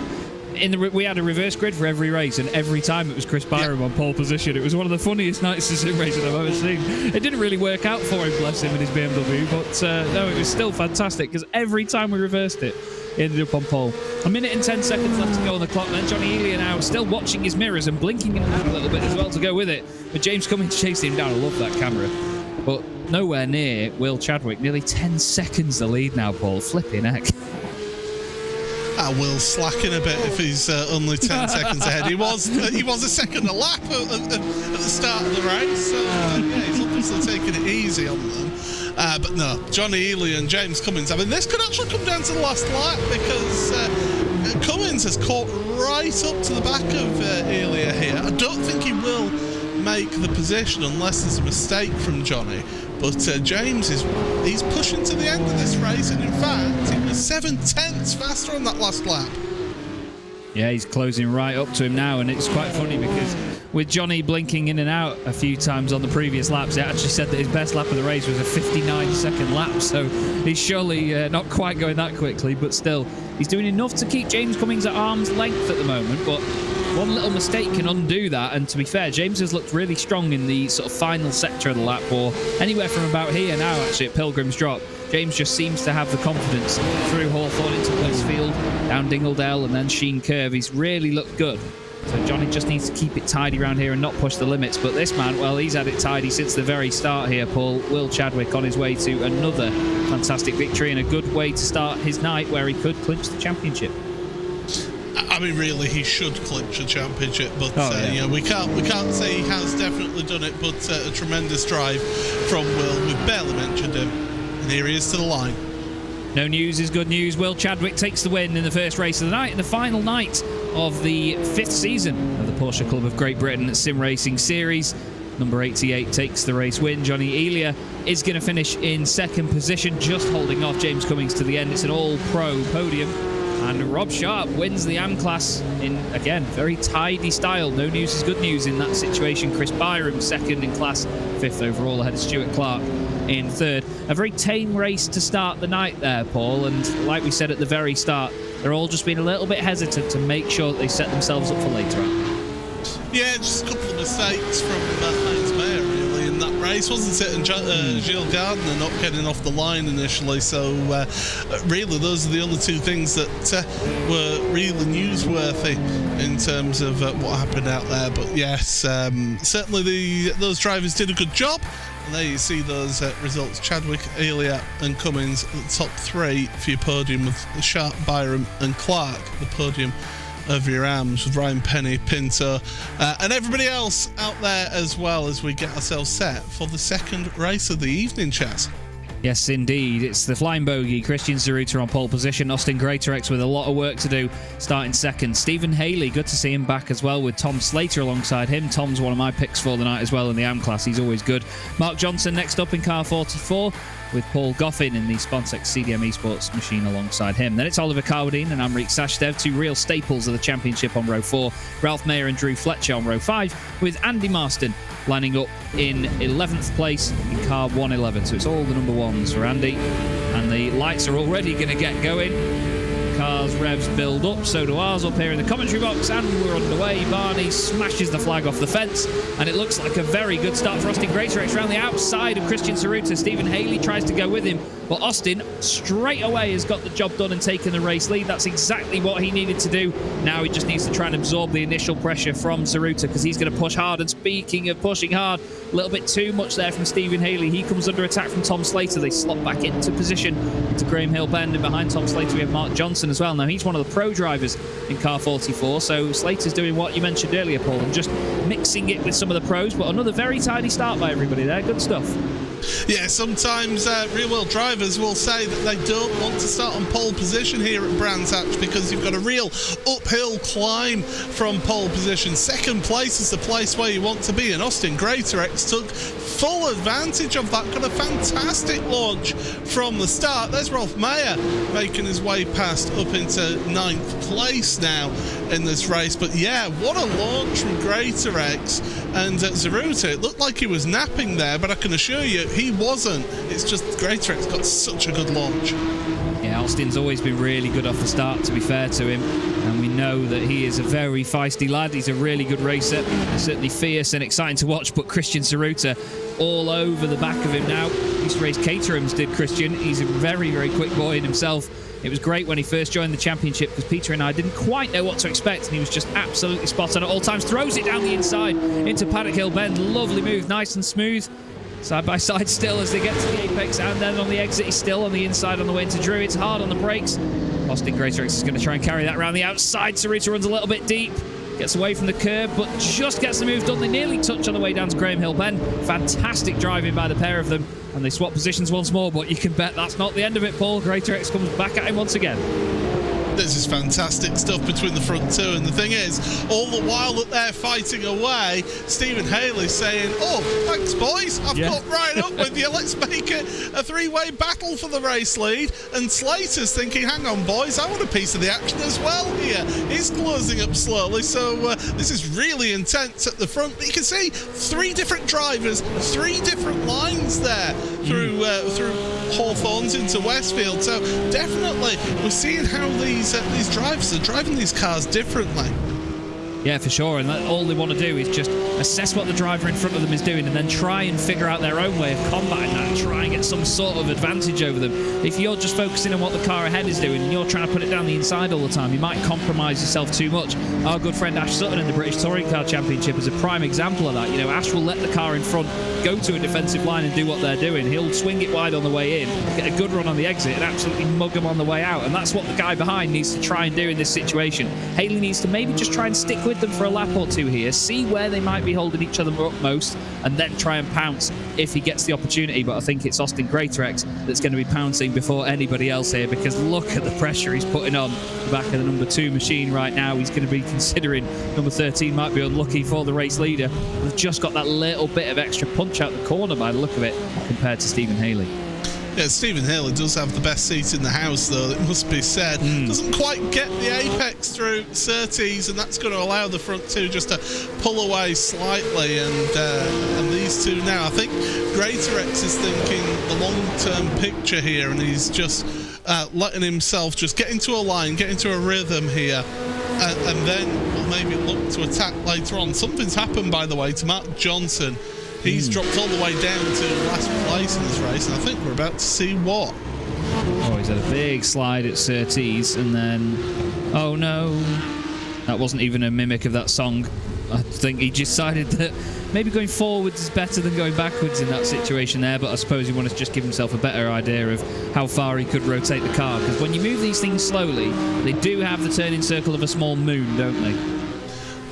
[SPEAKER 1] we had a reverse grid for every race, and every time it was Chris Byram on pole position. It was one of the funniest nights of sim racing I've ever seen. It didn't really work out for him, bless him, in his BMW, but no, it was still fantastic, because every time we reversed it, he ended up on pole. 1 minute and 10 seconds left to go on the clock, and then Johnny Ely now still watching his mirrors and blinking in and out a little bit as well to go with it. But James Cummings chasing him down. I love that camera. But nowhere near Will Chadwick. Nearly 10 seconds the lead now, Paul. Flipping heck.
[SPEAKER 2] Will's slacking a bit if he's only 10 seconds ahead. He was a second a lap at the start of the race, so he's obviously taking it easy on them. But no, Johnny Ely and James Cummings, I mean, this could actually come down to the last lap, because Cummings has caught right up to the back of Ely here. I don't think he will make the position unless there's a mistake from Johnny. But James he's pushing to the end of this race, and in fact, he was 7/10 faster on that last lap.
[SPEAKER 1] Yeah, he's closing right up to him now, and it's quite funny because with Johnny blinking in and out a few times on the previous laps, it actually said that his best lap of the race was a 59-second lap, so he's surely not quite going that quickly, but still, he's doing enough to keep James Cummings at arm's length at the moment, but one little mistake can undo that. And to be fair, James has looked really strong in the sort of final sector of the lap, or anywhere from about here now, actually, at Pilgrim's Drop. James just seems to have the confidence through Hawthorne into Westfield, down Dingledale, and then Sheen Curve. He's really looked good. So Johnny just needs to keep it tidy around here and not push the limits. But this man, well, he's had it tidy since the very start here, Paul. Will Chadwick on his way to another fantastic victory, and a good way to start his night where he could clinch the championship.
[SPEAKER 2] I mean, really, he should clinch a championship, but we can't say he has definitely done it. But a tremendous drive from Will. We've barely mentioned him, and here he is to the line.
[SPEAKER 1] No news is good news. Will Chadwick takes the win in the first race of the night, the final night of the 5th season of the Porsche Club of Great Britain Sim Racing Series. Number 88 takes the race win. Johnny Ely is going to finish in 2nd position, just holding off James Cummings to the end. It's an all-pro podium. And Rob Sharp wins the AM class in, again, very tidy style. No news is good news in that situation. Chris Byram, 2nd in class, 5th overall, ahead of Stuart Clark in 3rd. A very tame race to start the night there, Paul. And like we said at the very start, they're all just being a little bit hesitant to make sure that they set themselves up for later on.
[SPEAKER 2] Yeah, just a couple of mistakes from Heinz Mayer, really, and that race, wasn't it? And Gilles Gardner not getting off the line initially. So really, those are the only two things that were really newsworthy in terms of what happened out there. But yes, certainly those drivers did a good job. And there you see those results. Chadwick, Elia and Cummins, the top three for your podium, with Sharp, Byram and Clark, the podium of your AMs, with Ryan Penny, Pinto, and everybody else out there, as well as we get ourselves set for the second race of the evening, Chaz.
[SPEAKER 1] Yes, indeed. It's the flying bogey. Christian Zeruta on pole position. Austin Greatorex with a lot of work to do, starting second. Stephen Haley, good to see him back as well, with Tom Slater alongside him. Tom's one of my picks for the night as well in the AM class. He's always good. Mark Johnson next up in car 44, with Paul Goffin in the Spontex CDM Esports machine alongside him. Then it's Oliver Carwadine and Amrik Sashdev, two real staples of the championship on row 4. Ralph Mayer and Drew Fletcher on row 5, with Andy Marston lining up in 11th place in car 111. So it's all the number ones for Andy. And the lights are already going to get going. Cars' revs build up, so do ours up here in the commentary box, and we're underway. Barney smashes the flag off the fence, and it looks like a very good start for Austin Greatorex around the outside of Christian Zeruta. Stephen Haley tries to go with him, but Austin straight away has got the job done and taken the race lead. That's exactly what he needed to do. Now he just needs to try and absorb the initial pressure from Zeruta, because he's going to push hard. And speaking of pushing hard, a little bit too much there from Stephen Haley. He comes under attack from Tom Slater. They slot back into position into Graham Hill Bend, and behind Tom Slater we have Mark Johnson as well. Now he's one of the pro drivers in car 44, so Slater's doing what you mentioned earlier, Paul, and just mixing it with some of the pros. But another very tidy start by everybody there. Good stuff.
[SPEAKER 2] Yeah, sometimes real-world drivers will say that they don't want to start on pole position here at Brands Hatch, because you've got a real uphill climb from pole position. Second place is the place where you want to be, and Austin Greatorex took full advantage of that. Got a fantastic launch from the start. There's Rolf Mayer making his way past up into 9th place now in this race. But yeah, what a launch from Greatorex. And Zeruta, it looked like he was napping there, but I can assure you he wasn't. It's just Greatorex got such a good launch.
[SPEAKER 1] Yeah, Austin's always been really good off the start, to be fair to him, and we know that he is a very feisty lad. He's a really good racer, certainly fierce and exciting to watch. But Christian Zeruta all over the back of him now. He used to race Caterhams, did Christian. He's a very, very quick boy in himself. It was great when he first joined the championship, because Peter and I didn't quite know what to expect, and he was just absolutely spot on at all times. Throws it down the inside into Paddock Hill Bend. Lovely move, nice and smooth. Side by side still as they get to the apex, and then on the exit he's still on the inside on the way into Drew. It's hard on the brakes. Austin Greatorex is going to try and carry that around the outside. Zeruta runs a little bit deep, gets away from the curb, but just gets the move done. They nearly touch on the way down to Graham Hill Bend. Fantastic driving by the pair of them, and they swap positions once more, but you can bet that's not the end of it, Paul. Greatorex comes back at him once again.
[SPEAKER 2] This is fantastic stuff between the front two, and the thing is, all the while that they're fighting away, Stephen Haley's saying, "Oh, thanks boys, I've got right up with you, let's make it a three-way battle for the race lead." And Slater's thinking, hang on boys, I want a piece of the action as well here. He's closing up slowly, so this is really intense at the front. But you can see 3 different drivers, 3 different lines there through Hawthorns into Westfield. So definitely we're seeing how these drivers are driving these cars differently.
[SPEAKER 1] Yeah, for sure. And all they want to do is just assess what the driver in front of them is doing, and then try and figure out their own way of combating that and try and get some sort of advantage over them. If you're just focusing on what the car ahead is doing and you're trying to put it down the inside all the time, you might compromise yourself too much. Our good friend Ash Sutton in the British Touring Car Championship is a prime example of that. You know, Ash will let the car in front go to a defensive line and do what they're doing. He'll swing it wide on the way in, get a good run on the exit, and absolutely mug them on the way out. And that's what the guy behind needs to try and do in this situation. Haley needs to maybe just try and stick with them for a lap or two here, see where they might be holding each other up most, and then try and pounce if he gets the opportunity. But I think it's Austin Greatorex that's going to be pouncing before anybody else here, because look at the pressure he's putting on the back of the number 2 machine right now. He's going to be considering number 13 might be unlucky for the race leader. They've just got that little bit of extra punch out the corner by the look of it compared to Stephen Haley.
[SPEAKER 2] Yeah, Stephen Haley does have the best seat in the house, though, it must be said. Doesn't quite get the apex through Surtees, and that's going to allow the front two just to pull away slightly. And these two now, I think Greatorex is thinking the long-term picture here, and he's just letting himself just get into a line, get into a rhythm here, and then we'll maybe look to attack later on. Something's happened, by the way, to Mark Johnson He's dropped all the way down to last place in this race, and I think we're about to see what.
[SPEAKER 1] Oh, he's had a big slide at Surtees, and then... Oh, no. That wasn't even a mimic of that song. I think he decided that maybe going forwards is better than going backwards in that situation there, but I suppose he wanted to just give himself a better idea of how far he could rotate the car, because when you move these things slowly, they do have the turning circle of a small moon, don't they?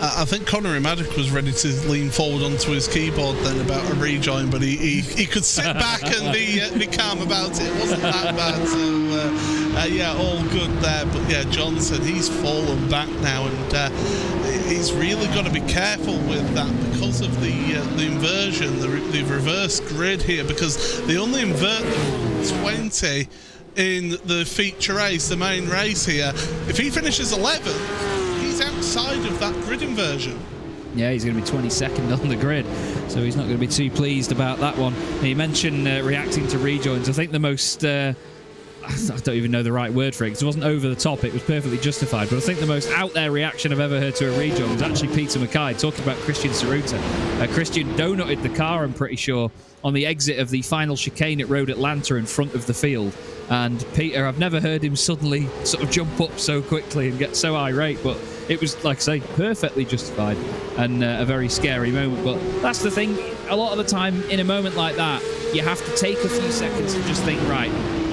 [SPEAKER 2] I think Conor Maddock was ready to lean forward onto his keyboard then about a rejoin, but he could sit back and be calm about it. It wasn't that bad, so yeah, all good there. But yeah, Johnson, he's fallen back now, and he's really got to be careful with that because of the inversion, the reverse grid here, because they only invert 20 in the feature race, the main race here. If he finishes 11th, outside of that grid inversion.
[SPEAKER 1] Yeah, he's going to be 22nd on the grid, so he's not going to be too pleased about that one. You mentioned reacting to rejoins. I think the most I don't even know the right word for it, because it wasn't over the top, it was perfectly justified, but I think the most out there reaction I've ever heard to a rejoin was actually Peter Mackay talking about Christian Saruta. Christian donutted the car, I'm pretty sure, on the exit of the final chicane at Road Atlanta in front of the field. And Peter, I've never heard him suddenly sort of jump up so quickly and get so irate, but it was, like I say, perfectly justified and a very scary moment. But that's the thing, a lot of the time in a moment like that, you have to take a few seconds to just think, right,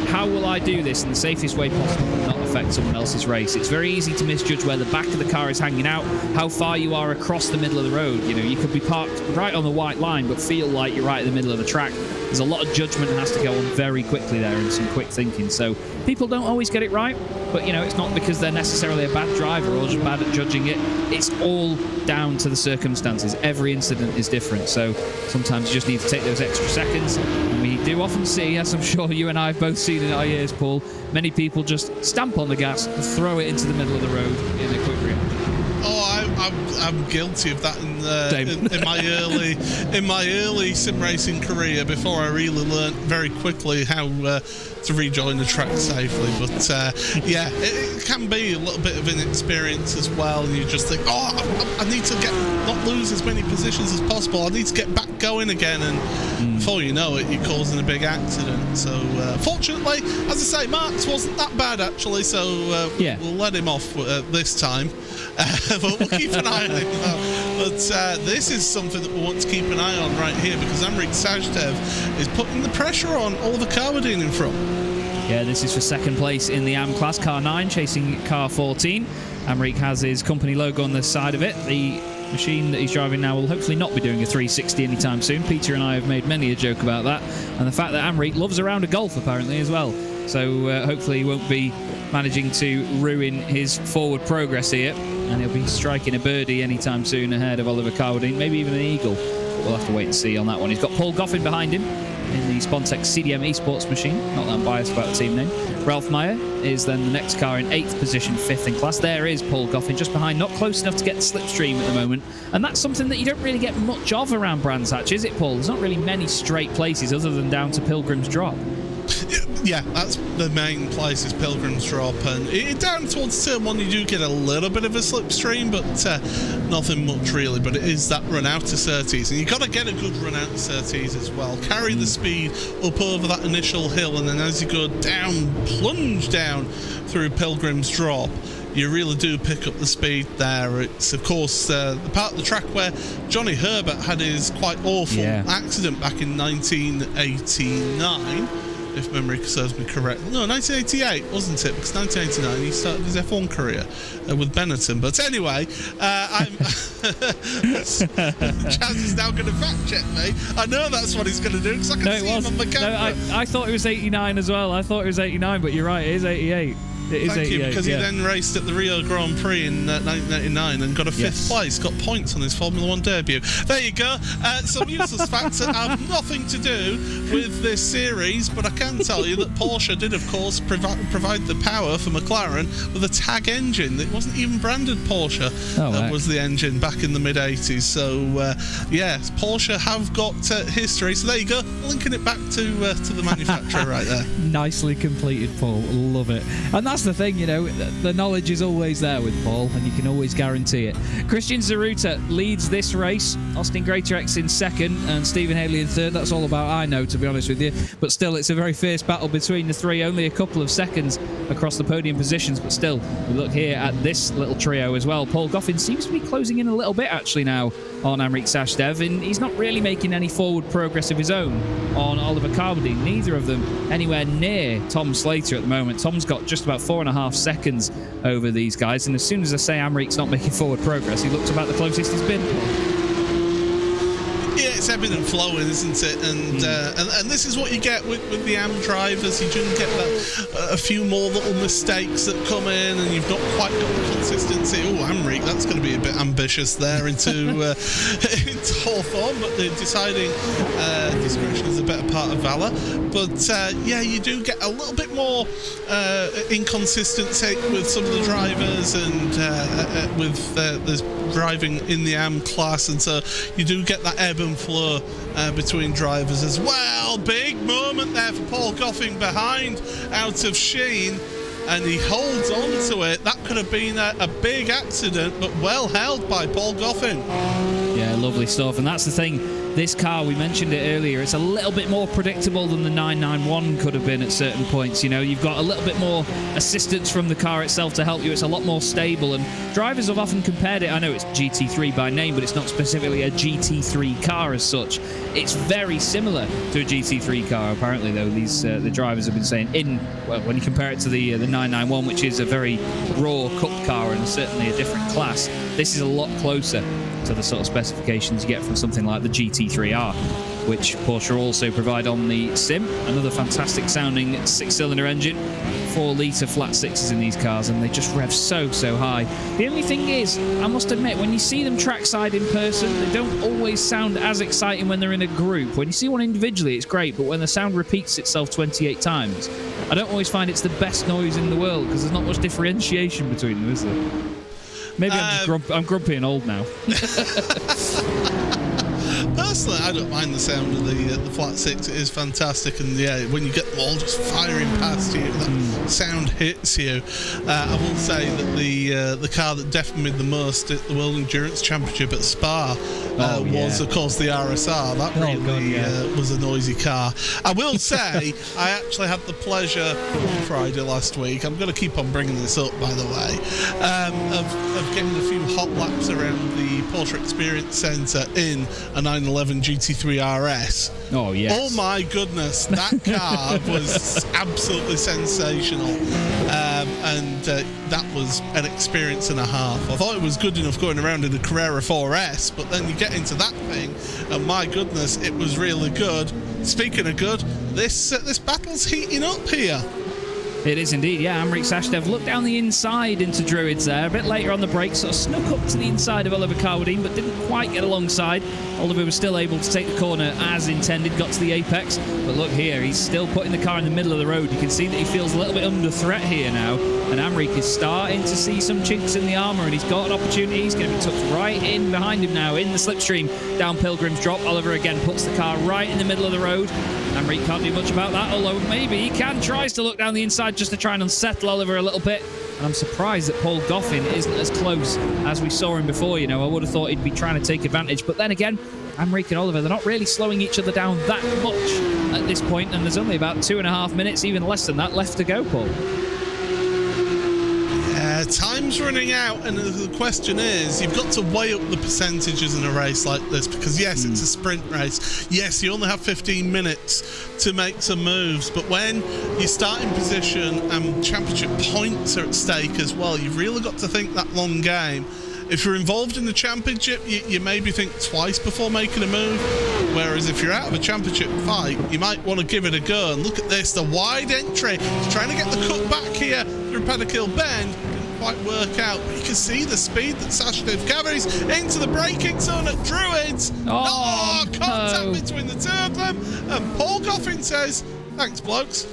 [SPEAKER 1] how will I do this in the safest way possible and not affect someone else's race? It's very easy to misjudge where the back of the car is hanging out, how far you are across the middle of the road. You know, you could be parked right on the white line but feel like you're right in the middle of the track. There's a lot of judgment that has to go on very quickly there and some quick thinking. So people don't always get it right, but, you know, it's not because they're necessarily a bad driver or just bad at judging it. It's all down to the circumstances. Every incident is different. So sometimes you just need to take those extra seconds. And we do often see, as I'm sure you and I have both seen in our years, Paul, many people just stamp on the gas and throw it into the middle of the road in a quick reaction.
[SPEAKER 2] Oh, I'm guilty of that in my early sim racing career, before I really learnt very quickly how to rejoin the track safely. But yeah, it can be a little bit of inexperience as well, and you just think, oh, I need to not lose as many positions as possible. I need to get back going again, and before you know it, you're causing a big accident. So fortunately, as I say, Mark's wasn't that bad actually, so
[SPEAKER 1] yeah,
[SPEAKER 2] we'll let him off this time. But we'll keep an eye on him. But this is something that we want to keep an eye on right here, because Amrik Sajdev is putting the pressure on Oliver Carwadine in front.
[SPEAKER 1] Yeah, this is for second place in the AM class, car 9 chasing car 14. Amrik has his company logo on the side of it. The machine that he's driving now will hopefully not be doing a 360 anytime soon. Peter and I have made many a joke about that, and the fact that Amrik loves a round of golf apparently as well. So hopefully he won't be managing to ruin his forward progress here, and he'll be striking a birdie anytime soon ahead of Oliver Carwadine, maybe even an eagle. But we'll have to wait and see on that one. He's got Paul Goffin behind him in the Spontex CDM Esports machine. Not that I'm biased about the team name. Ralph Meyer is then the next car in 8th position, 5th in class. There is Paul Goffin just behind, not close enough to get the slipstream at the moment. And that's something that you don't really get much of around Brands Hatch, is it, Paul? There's not really many straight places other than down to Pilgrim's Drop.
[SPEAKER 2] Yeah, that's the main place, is Pilgrim's Drop, and down towards turn 1 you do get a little bit of a slipstream, but nothing much really. But it is that run out to Surtees, and you've got to get a good run out to Surtees as well. Carry the speed up over that initial hill, and then as you go down, plunge down through Pilgrim's Drop, you really do pick up the speed there. It's, of course, the part of the track where Johnny Herbert had his quite awful accident back in 1989. If memory serves me correct. No, 1988, wasn't it? Because 1989 he started his F1 career with Benetton. But anyway, Chaz is now going to fact check me. I know that's what he's going to do, because I can see him on the camera.
[SPEAKER 1] No, I thought it was 89 as well. I thought it was 89, but you're right, it is 88. It is
[SPEAKER 2] Thank you, because he then raced at the Rio Grand Prix in 1989 and got a 5th place, got points on his Formula 1 debut. There you go. Some useless facts that have nothing to do with this series, but I can tell you that Porsche did, of course, provide the power for McLaren with a tag engine. It wasn't even branded Porsche. That was the engine back in the mid-80s. So, yes, Porsche have got history. So there you go, linking it back to the manufacturer right there.
[SPEAKER 1] Nicely completed, Paul. Love it. And that's that's the thing, you know, the knowledge is always there with Paul, and you can always guarantee it. Christian Zaruta leads this race. Austin Greatorex in second, and Stephen Haley in third. That's all about I know, to be honest with you. But still, it's a very fierce battle between the three. Only a couple of seconds across the podium positions, but still, we look here at this little trio as well. Paul Goffin seems to be closing in a little bit, actually, now on Amrik Sashdev, and he's not really making any forward progress of his own on Oliver Carbondine. Neither of them anywhere near Tom Slater at the moment. Tom's got just about 4.5 seconds over these guys, and as soon as I say Amrik's not making forward progress, he looks about the closest he's been.
[SPEAKER 2] Yeah, it's ebbing and flowing, isn't it? And this is what you get with the AM drivers. You do get a few more little mistakes that come in, and you've not quite got the consistency. Oh, Amrik, that's going to be a bit ambitious there into Hawthorne, but the deciding discretion is a better part of valour. But yeah, you do get a little bit more inconsistency with some of the drivers, and with the driving in the AM class, and so you do get that ebb and flow between drivers as well. Big moment there for Paul Goffin behind out of Sheen, and he holds on to it. That could have been a big accident, but well held by Paul Goffin.
[SPEAKER 1] Yeah, lovely stuff. And that's the thing. This car, we mentioned it earlier, it's a little bit more predictable than the 991 could have been at certain points. You know, you've got a little bit more assistance from the car itself to help you. It's a lot more stable, and drivers have often compared it. I know it's GT3 by name, but it's not specifically a GT3 car as such. It's very similar to a GT3 car, apparently, though. These the drivers have been saying when you compare it to the 991, which is a very raw cup car and certainly a different class, this is a lot closer to the sort of specifications you get from something like the GT3R, which Porsche also provide on the Sim. Another fantastic sounding 6-cylinder engine, 4-litre flat sixes in these cars, and they just rev so high. The only thing is, I must admit, when you see them trackside in person, they don't always sound as exciting when they're in a group. When you see one individually, it's great, but when the sound repeats itself 28 times, I don't always find it's the best noise in the world, because there's not much differentiation between them, is there? Maybe I'm grumpy and old now.
[SPEAKER 2] Personally, I don't mind the sound of the flat six. It is fantastic, and yeah, when you get them all just firing past you, that sound hits you. I will say that the car that deafened me the most at the World Endurance Championship at Spa was, of course, the RSR. That really was a noisy car. I will say, I actually had the pleasure Friday last week. I'm going to keep on bringing this up, by the way, of getting a few hot laps around the Porsche Experience Centre in a 911 GT3 RS.
[SPEAKER 1] Oh, yes.
[SPEAKER 2] Oh, my goodness. That car was absolutely sensational. And that was an experience and a half. I thought it was good enough going around in the Carrera 4S, but then you get into that thing, and my goodness, it was really good. Speaking of good, this battle's heating up here.
[SPEAKER 1] It is indeed, yeah. Amrik Sashdev looked down the inside into Druids there. A bit later on the break, sort of snuck up to the inside of Oliver Carbondine, but didn't quite get alongside. Oliver was still able to take the corner as intended, got to the apex. But look here, he's still putting the car in the middle of the road. You can see that he feels a little bit under threat here now. And Amrik is starting to see some chinks in the armour, and he's got an opportunity. He's going to be tucked right in behind him now in the slipstream down Pilgrim's Drop. Oliver again puts the car right in the middle of the road. Amrik can't do much about that, although maybe he can. Tries to look down the inside just to try and unsettle Oliver a little bit. And I'm surprised that Paul Goffin isn't as close as we saw him before. You know, I would have thought he'd be trying to take advantage. But then again, Amrik and Oliver, they're not really slowing each other down that much at this point, and there's only about 2.5 minutes, even less than that, left to go, Paul.
[SPEAKER 2] Time's running out, and the question is, you've got to weigh up the percentages in a race like this, because yes, it's a sprint race. Yes, you only have 15 minutes to make some moves, but when you start in position and championship points are at stake as well, you've really got to think that long game. If you're involved in the championship, you maybe think twice before making a move, whereas if you're out of a championship fight, you might want to give it a go. And look at this, the wide entry. He's trying to get the cut back here through Paddock Hill Bend. Didn't quite work out, but you can see the speed that Sashdev carries into the braking zone at Druids. Contact between the two of them. And Paul Goffin says, thanks, blokes.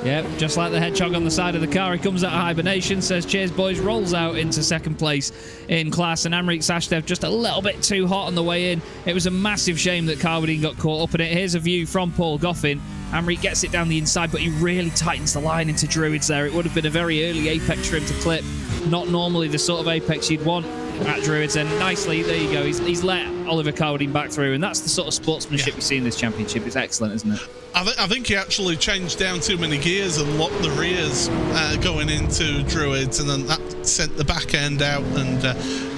[SPEAKER 1] Yep, just like the hedgehog on the side of the car, he comes out of hibernation, says cheers boys, rolls out into second place in class, and Amrik Sashdev just a little bit too hot on the way in. It was a massive shame that Carwadine got caught up in it. Here's a view from Paul Goffin. Amrik gets it down the inside, but he really tightens the line into Druids there. It would have been a very early apex for him to clip. Not normally the sort of apex you'd want at Druids, and nicely, there you go, he's let Oliver Carwadine back through, and that's the sort of sportsmanship you see in this championship. It's excellent, isn't it?
[SPEAKER 2] I think he actually changed down too many gears and locked the rears going into Druids, and then that sent the back end out and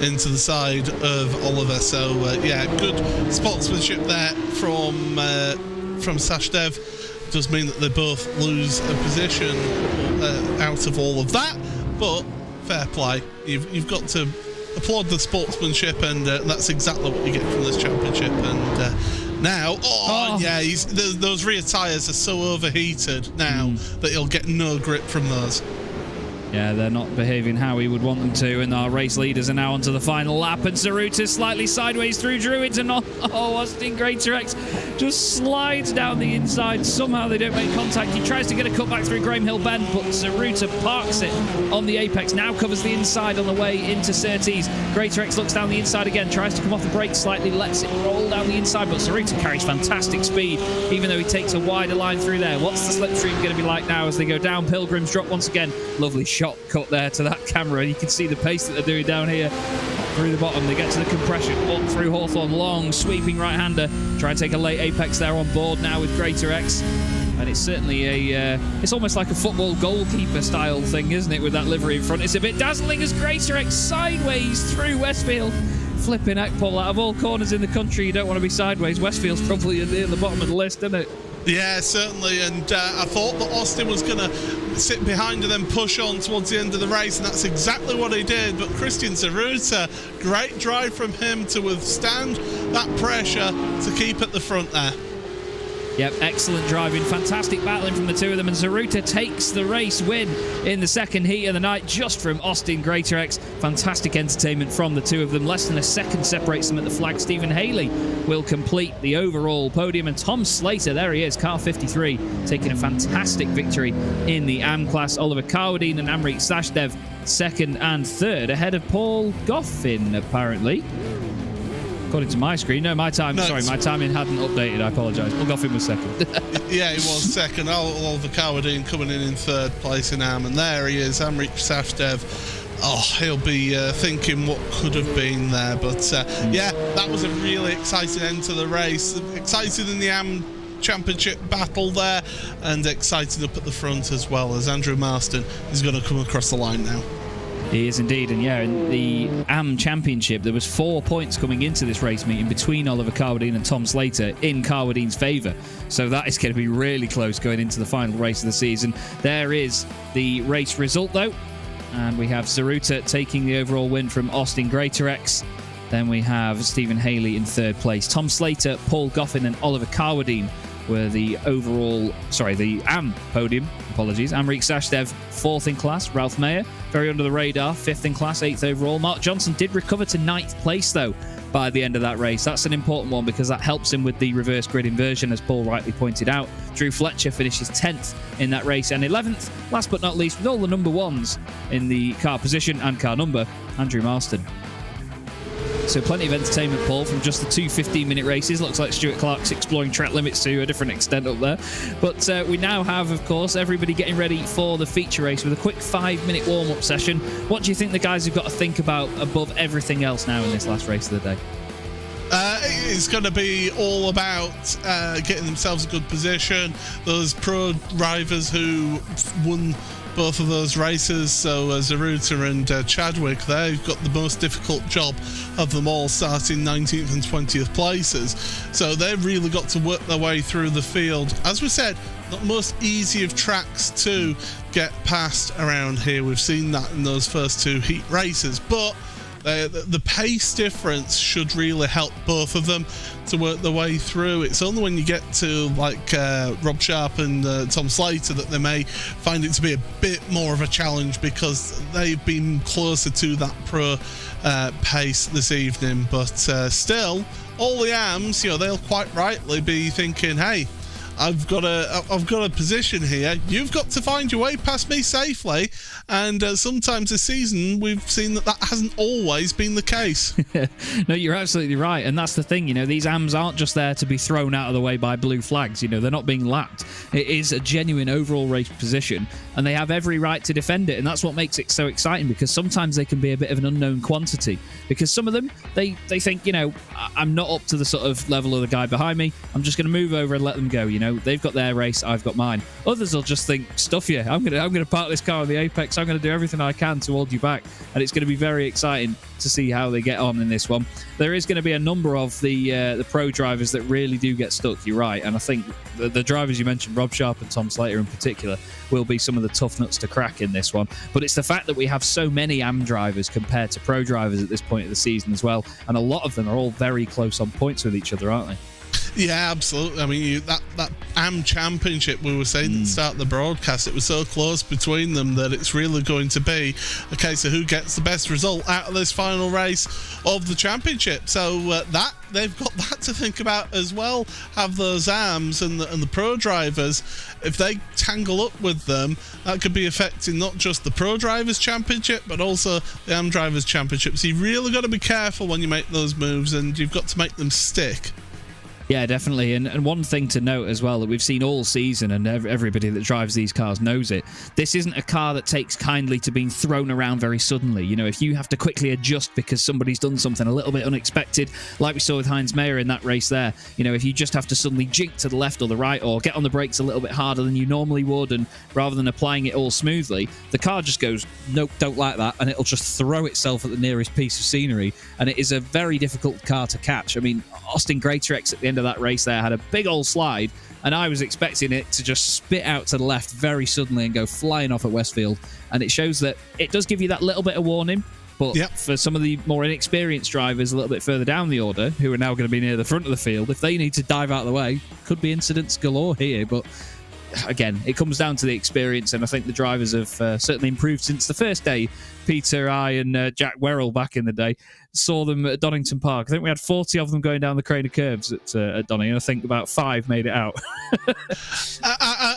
[SPEAKER 2] into the side of Oliver. So yeah, good sportsmanship there from Sashdev. Does mean that they both lose a position out of all of that, but fair play. You've got to applaud the sportsmanship, and that's exactly what you get from this championship. And now, yeah, those rear tyres are so overheated now that he'll get no grip from those.
[SPEAKER 1] Yeah, they're not behaving how we would want them to, and our race leaders are now onto the final lap, and Zaruta slightly sideways through Druids, and Austin Greatorex just slides down the inside. Somehow they don't make contact. He tries to get a cut back through Graham Hill Bend, but Zaruta parks it on the apex, now covers the inside on the way into Surtees. Greatorex looks down the inside again, tries to come off the brake slightly, lets it roll down the inside, but Zaruta carries fantastic speed, even though he takes a wider line through there. What's the slipstream going to be like now as they go down? Pilgrims drop once again. Lovely shot cut there to that camera. You can see the pace that they're doing down here through the bottom. They get to the compression, up through Hawthorne, long sweeping right-hander. Try and take a late apex there on board now with Greatorex. And it's certainly it's almost like a football goalkeeper style thing, isn't it, with that livery in front. It's a bit dazzling as Greatorex sideways through Westfield. Flipping heck, Paul, out of all corners in the country, you don't want to be sideways. Westfield's probably near the bottom of the list, isn't it?
[SPEAKER 2] Yeah, certainly, and I thought that Austin was going to sit behind and then push on towards the end of the race, and that's exactly what he did. But Christian Zaruta, great drive from him to withstand that pressure to keep at the front there.
[SPEAKER 1] Yep, excellent driving, fantastic battling from the two of them, and Zaruta takes the race win in the second heat of the night just from Austin Greatorex. Fantastic entertainment from the two of them. Less than a second separates them at the flag. Stephen Haley will complete the overall podium, and Tom Slater, there he is, car 53, taking a fantastic victory in the AM class. Oliver Carwadine and Amrik Sashdev second and third, ahead of Paul Goffin, apparently. According to my screen. No, my timing hadn't updated. I apologise. Paul Goffin was second.
[SPEAKER 2] Yeah, he was second. Oliver Carwadine coming in third place in AM, and there he is, Amrik Sashdev. Oh, he'll be thinking what could have been there. But yeah, that was a really exciting end to the race. Excited in the AM Championship battle there, and excited up at the front as well, as Andrew Marston is going to come across the line now.
[SPEAKER 1] He is indeed, and yeah, in the AM Championship, there was 4 points coming into this race meeting between Oliver Carwadine and Tom Slater in Carwadine's favour. So that is going to be really close going into the final race of the season. There is the race result, though, and we have Zaruta taking the overall win from Austin Greatorex. Then we have Stephen Haley in third place. Tom Slater, Paul Goffin, and Oliver Carwadine were the AM podium. Apologies. Amrik Sashdev, fourth in class. Ralph Mayer, very under the radar, fifth in class, eighth overall. Mark Johnson did recover to ninth place, though, by the end of that race. That's an important one because that helps him with the reverse grid inversion, as Paul rightly pointed out. Drew Fletcher finishes 10th in that race, and 11th, last but not least, with all the number ones in the car position and car number, Andrew Marston. So plenty of entertainment, Paul, from just the two 15-minute races. Looks like Stuart Clark's exploring track limits to a different extent up there. But we now have, of course, everybody getting ready for the feature race with a quick 5-minute warm-up session. What do you think the guys have got to think about above everything else now in this last race of the day?
[SPEAKER 2] It's going to be all about getting themselves a good position. Those pro drivers who won both of those races, so Zaruta and Chadwick, they've got the most difficult job of them all, starting 19th and 20th places. So they've really got to work their way through the field. As we said, not the most easy of tracks to get past around here. We've seen that in those first two heat races, but the pace difference should really help both of them to work their way through. It's only when you get to like Rob Sharp and Tom Slater that they may find it to be a bit more of a challenge, because they've been closer to that pro pace this evening. But still, all the AMs, they'll quite rightly be thinking, hey, I've got a position here. You've got to find your way past me safely, and sometimes this season we've seen that hasn't always been the case.
[SPEAKER 1] No, you're absolutely right, and that's the thing. These AMs aren't just there to be thrown out of the way by blue flags. They're not being lapped. It is a genuine overall race position, and they have every right to defend it, and that's what makes it so exciting, because sometimes they can be a bit of an unknown quantity, because some of them, they think, I'm not up to the sort of level of the guy behind me, I'm just going to move over and let them go. They've got their race, I've got mine. Others will just think, stuff you, I'm going to park this car on the apex, I'm going to do everything I can to hold you back, and it's going to be very exciting to see how they get on in this one. There is going to be a number of the pro drivers that really do get stuck, you're right, and I think the drivers you mentioned, Rob Sharp and Tom Slater in particular, will be some of the tough nuts to crack in this one. But it's the fact that we have so many AM drivers compared to pro drivers at this point of the season as well, and a lot of them are all very close on points with each other, aren't they?
[SPEAKER 2] Yeah, absolutely. I mean, that AM Championship, we were saying at the start of the broadcast, it was so close between them that it's really going to be a case of who gets the best result out of this final race of the championship. So they've got that to think about as well. Have those AMs and the pro drivers, if they tangle up with them, that could be affecting not just the pro drivers championship, but also the AM drivers championship. So you really got to be careful when you make those moves, and you've got to make them stick.
[SPEAKER 1] Yeah, definitely. And one thing to note as well that we've seen all season, and everybody that drives these cars knows it, this isn't a car that takes kindly to being thrown around very suddenly. If you have to quickly adjust because somebody's done something a little bit unexpected, like we saw with Heinz Mayer in that race there, if you just have to suddenly jink to the left or the right or get on the brakes a little bit harder than you normally would, and rather than applying it all smoothly, the car just goes, nope, don't like that, and it'll just throw itself at the nearest piece of scenery, and it is a very difficult car to catch. I mean, Austin Greatorex at the end of that race there had a big old slide, and I was expecting it to just spit out to the left very suddenly and go flying off at Westfield, and it shows that it does give you that little bit of warning, but for some of the more inexperienced drivers a little bit further down the order, who are now going to be near the front of the field, if they need to dive out of the way, could be incidents galore here. But again, it comes down to the experience, and I think the drivers have certainly improved since the first day. Peter, I, and Jack Werrell back in the day saw them at Donington Park. I think we had 40 of them going down the Craner Curbs at Donington. I think about 5 made it out.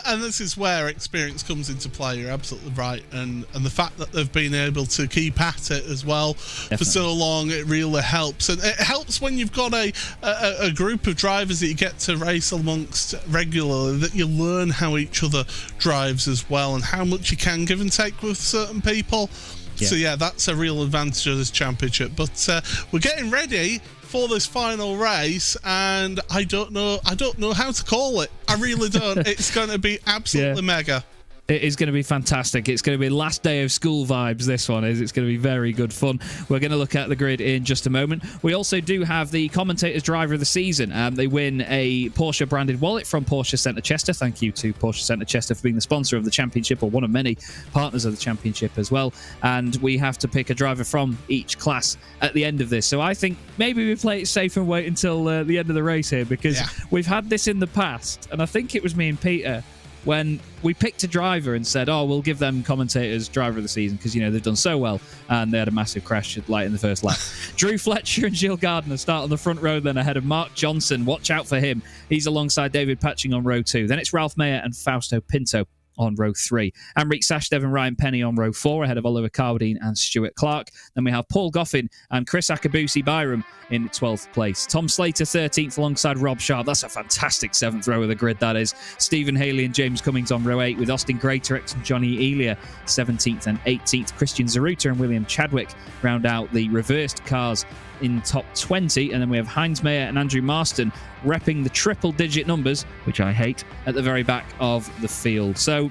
[SPEAKER 2] And this is where experience comes into play. You're absolutely right. And the fact that they've been able to keep at it as well for so long, it really helps. And it helps when you've got a group of drivers that you get to race amongst regularly, that you learn how each other drives as well, and how much you can give and take with certain people. Yeah. So yeah, that's a real advantage of this championship. But we're getting ready for this final race, and I don't know how to call it. I really don't. It's going to be absolutely mega.
[SPEAKER 1] It is going to be fantastic. It's going to be last day of school vibes, this one is. It's going to be very good fun. We're going to look at the grid in just a moment. We also do have the Commentator's Driver of the Season. They win a Porsche branded wallet from Porsche Centre Chester. Thank you to Porsche Centre Chester for being the sponsor of the championship, or one of many partners of the championship as well. And we have to pick a driver from each class at the end of this. So I think maybe we play it safe and wait until the end of the race here, because we've had this in the past, and I think it was me and Peter when we picked a driver and said, we'll give them Commentator's Driver of the Season because, they've done so well, and they had a massive crash light in the first lap. Drew Fletcher and Gilles Gardner start on the front row then ahead of Mark Johnson. Watch out for him. He's alongside David Patching on row 2. Then it's Ralph Mayer and Fausto Pinto on row 3. Amric Sashdev and Ryan Penny on row 4 ahead of Oliver Carbadine and Stuart Clark. Then we have Paul Goffin and Chris Akabusi Byram in 12th place. Tom Slater 13th alongside Rob Sharp. That's a fantastic 7th row of the grid, that is. Stephen Haley and James Cummings on row 8 with Austin Greatorex and Johnny Elia 17th and 18th. Christian Zaruta and William Chadwick round out the reversed cars in top 20, and then we have Heinz Mayer and Andrew Marston repping the triple-digit numbers, which I hate, at the very back of the field. So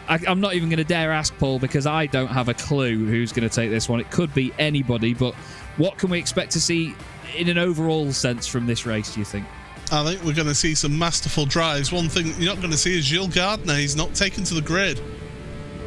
[SPEAKER 1] I'm not even going to dare ask Paul, because I don't have a clue who's going to take this one. It could be anybody, but what can we expect to see in an overall sense from this race, do you think?
[SPEAKER 2] I think we're going to see some masterful drives. One thing that you're not going to see is Gilles Gardner. He's not taken to the grid.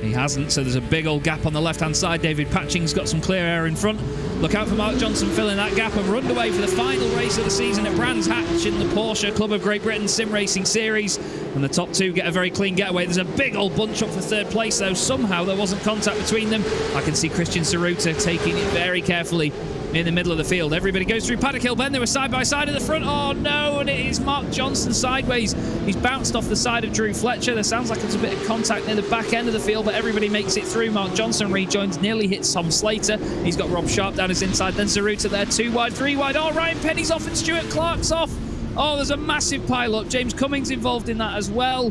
[SPEAKER 1] He hasn't, so there's a big old gap on the left-hand side. David Patching's got some clear air in front. Look out for Mark Johnson filling that gap, and we're underway for the final race of the season at Brands Hatch in the Porsche Club of Great Britain Sim Racing Series. And the top 2 get a very clean getaway. There's a big old bunch up for 3rd place, though. Somehow there wasn't contact between them. I can see Christian Zaruta taking it very carefully in the middle of the field. Everybody goes through Paddock Hill Bend. They were side by side at the front. Oh no, and it is Mark Johnson sideways. He's bounced off the side of Drew Fletcher. There sounds like there's a bit of contact near the back end of the field, but everybody makes it through. Mark Johnson rejoins, nearly hits Tom Slater. He's got Rob Sharp down his inside. Then Zaruta there, 2 wide, 3 wide. Oh, Ryan Penny's off and Stuart Clark's off. Oh, there's a massive pile-up. James Cummings involved in that as well.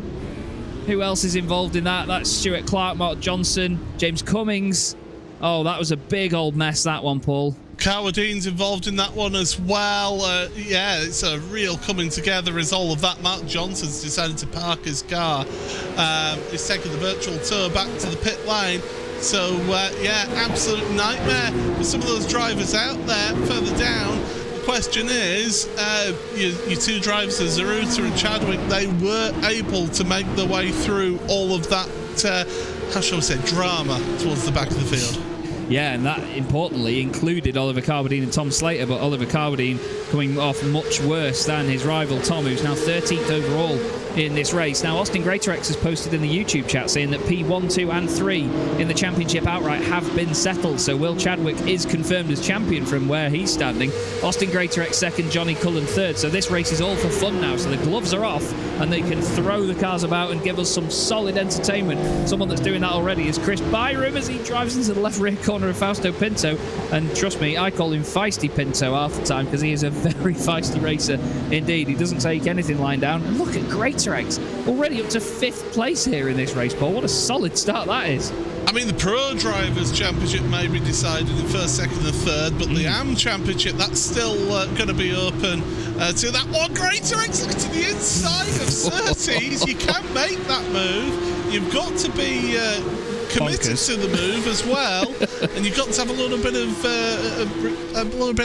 [SPEAKER 1] Who else is involved in that? That's Stuart Clark, Mark Johnson, James Cummings. Oh, that was a big old mess, that one, Paul.
[SPEAKER 2] Carwadine's involved in that one as well. Yeah, it's a real coming together as all of that. Mark Johnson's decided to park his car. He's taken the virtual tour back to the pit lane. So, yeah, absolute nightmare for some of those drivers out there further down. The question is, your 2 drivers, Zaruta and Chadwick, they were able to make their way through all of that, how shall I say, drama towards the back of the field.
[SPEAKER 1] Yeah, and that, importantly, included Oliver Carwadine and Tom Slater, but Oliver Carwadine coming off much worse than his rival Tom, who's now 13th overall in this race. Now, Austin Greatorex has posted in the YouTube chat saying that P1, 2 and 3 in the championship outright have been settled, so Will Chadwick is confirmed as champion from where he's standing. Austin Greatorex second, Johnny Cullen third, so this race is all for fun now, so the gloves are off and they can throw the cars about and give us some solid entertainment. Someone that's doing that already is Chris Byram as he drives into the left rear corner of Fausto Pinto, and trust me, I call him Feisty Pinto half the time because he is a very feisty racer indeed. He doesn't take anything lying down. And look at Greatorex, already up to 5th place here in this race, Paul. What a solid start that is.
[SPEAKER 2] I mean, the Pro Drivers' Championship may be decided in first, second and third, but the AM Championship, that's still going to be open to that one. Greatorex, look to the inside of Surtees. You can make that move. You've got to be committed to the move as well, and you've got to have a little bit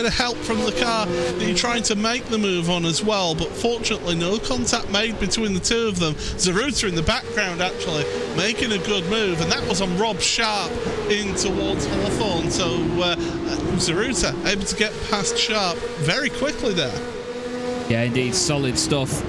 [SPEAKER 2] of help from the car that you're trying to make the move on as well. But fortunately, no contact made between the 2 of them. Zaruta in the background actually making a good move, and that was on Rob Sharp in towards Hawthorne. So Zaruta able to get past Sharp very quickly there.
[SPEAKER 1] Yeah, indeed, solid stuff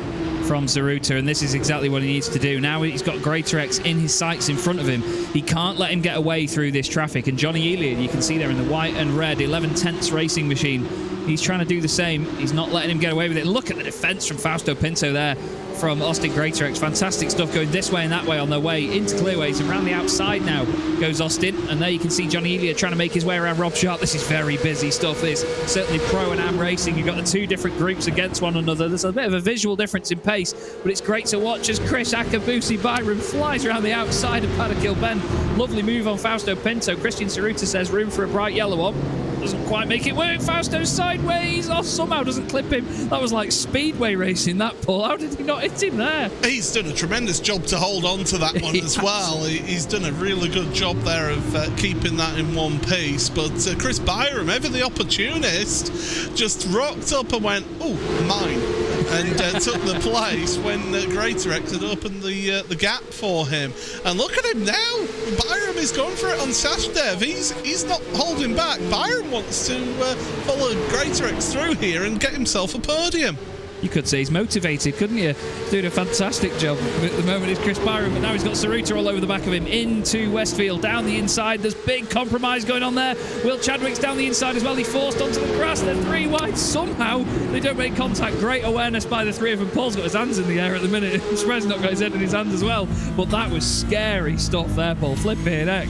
[SPEAKER 1] from Zaruta, and this is exactly what he needs to do. Now he's got Greatorex in his sights in front of him. He can't let him get away through this traffic, and Johnny Elliott, you can see there in the white and red 11/10 racing machine, he's trying to do the same. He's not letting him get away with it. Look at the defense from Fausto Pinto there from Austin Greatorex. Fantastic stuff going this way and that way on their way into clearways, and around the outside now goes Austin, and there you can see Johnny Elliott trying to make his way around Rob Sharp. This is very busy stuff. This certainly pro and am racing. You've got the 2 different groups against one another. There's a bit of a visual difference in pace, but it's great to watch as Chris Akabusi Byram flies around the outside of Paddock Hill Bend. Lovely move on Fausto Pinto. Christian Zaruta says room for a bright yellow one. Doesn't quite make it work. Fausto's sideways. Oh, somehow doesn't clip him. That was like speedway racing, that, Paul. How did he not hit him there?
[SPEAKER 2] He's done a tremendous job to hold on to that one as well. He's done a really good job there of keeping that in one piece. But Chris Byram, ever the opportunist, just rocked up and went, oh, mine. And took the place when Greatorex had opened the gap for him. And look at him now. Byram is going for it on Sashdev. He's not holding back. Byram wants to follow Greatorex through here and get himself a podium.
[SPEAKER 1] You could say he's motivated, couldn't you? He's doing a fantastic job. At the moment, it's Chris Byram, but now he's got Zaruta all over the back of him into Westfield, down the inside. There's big compromise going on there. Will Chadwick's down the inside as well. He forced onto the grass. They're 3 wide. Somehow, they don't make contact. Great awareness by the 3 of them. Paul's got his hands in the air at the minute. Spread's not got his head in his hand as well. But that was scary stuff there, Paul. Flipping heck.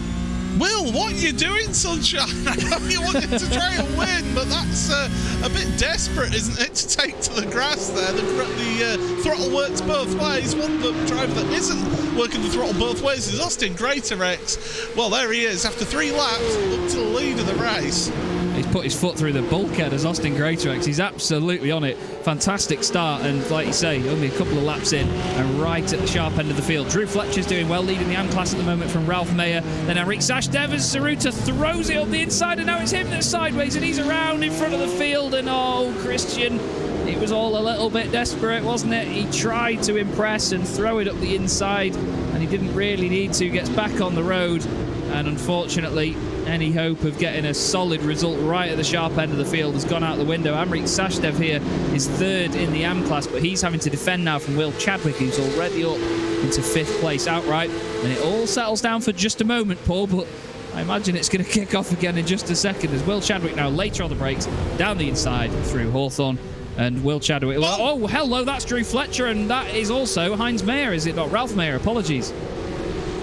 [SPEAKER 2] Will, what are you doing, sunshine? I know you wanted to try and win, but that's a bit desperate, isn't it, to take to the grass there? The throttle works both ways. One driver that isn't working the throttle both ways is Austin Greatorex. Well, there he is. After 3 laps, up to the lead of the race.
[SPEAKER 1] He's put his foot through the bulkhead as Austin Greatorex. He's absolutely on it. Fantastic start, and like you say, only a couple of laps in and right at the sharp end of the field. Drew Fletcher's doing well, leading the AM class at the moment from Ralph Mayer. Then Enric Sashdev as Zaruta throws it up the inside, and now it's him that's sideways, and he's around in front of the field. And oh, Christian, it was all a little bit desperate, wasn't it? He tried to impress and throw it up the inside, and he didn't really need to. Gets back on the road, and unfortunately, any hope of getting a solid result right at the sharp end of the field has gone out the window. Enric Sashdev here is 3rd in the AM class, but he's having to defend now from Will Chadwick, who's already up into 5th place outright. And it all settles down for just a moment, Paul, but I imagine it's going to kick off again in just a second as Will Chadwick now later on the brakes, down the inside through Hawthorne. And Will Chadwick... Oh, hello, that's Drew Fletcher, and that is also Heinz Mayer, is it not? Ralph Mayer, apologies.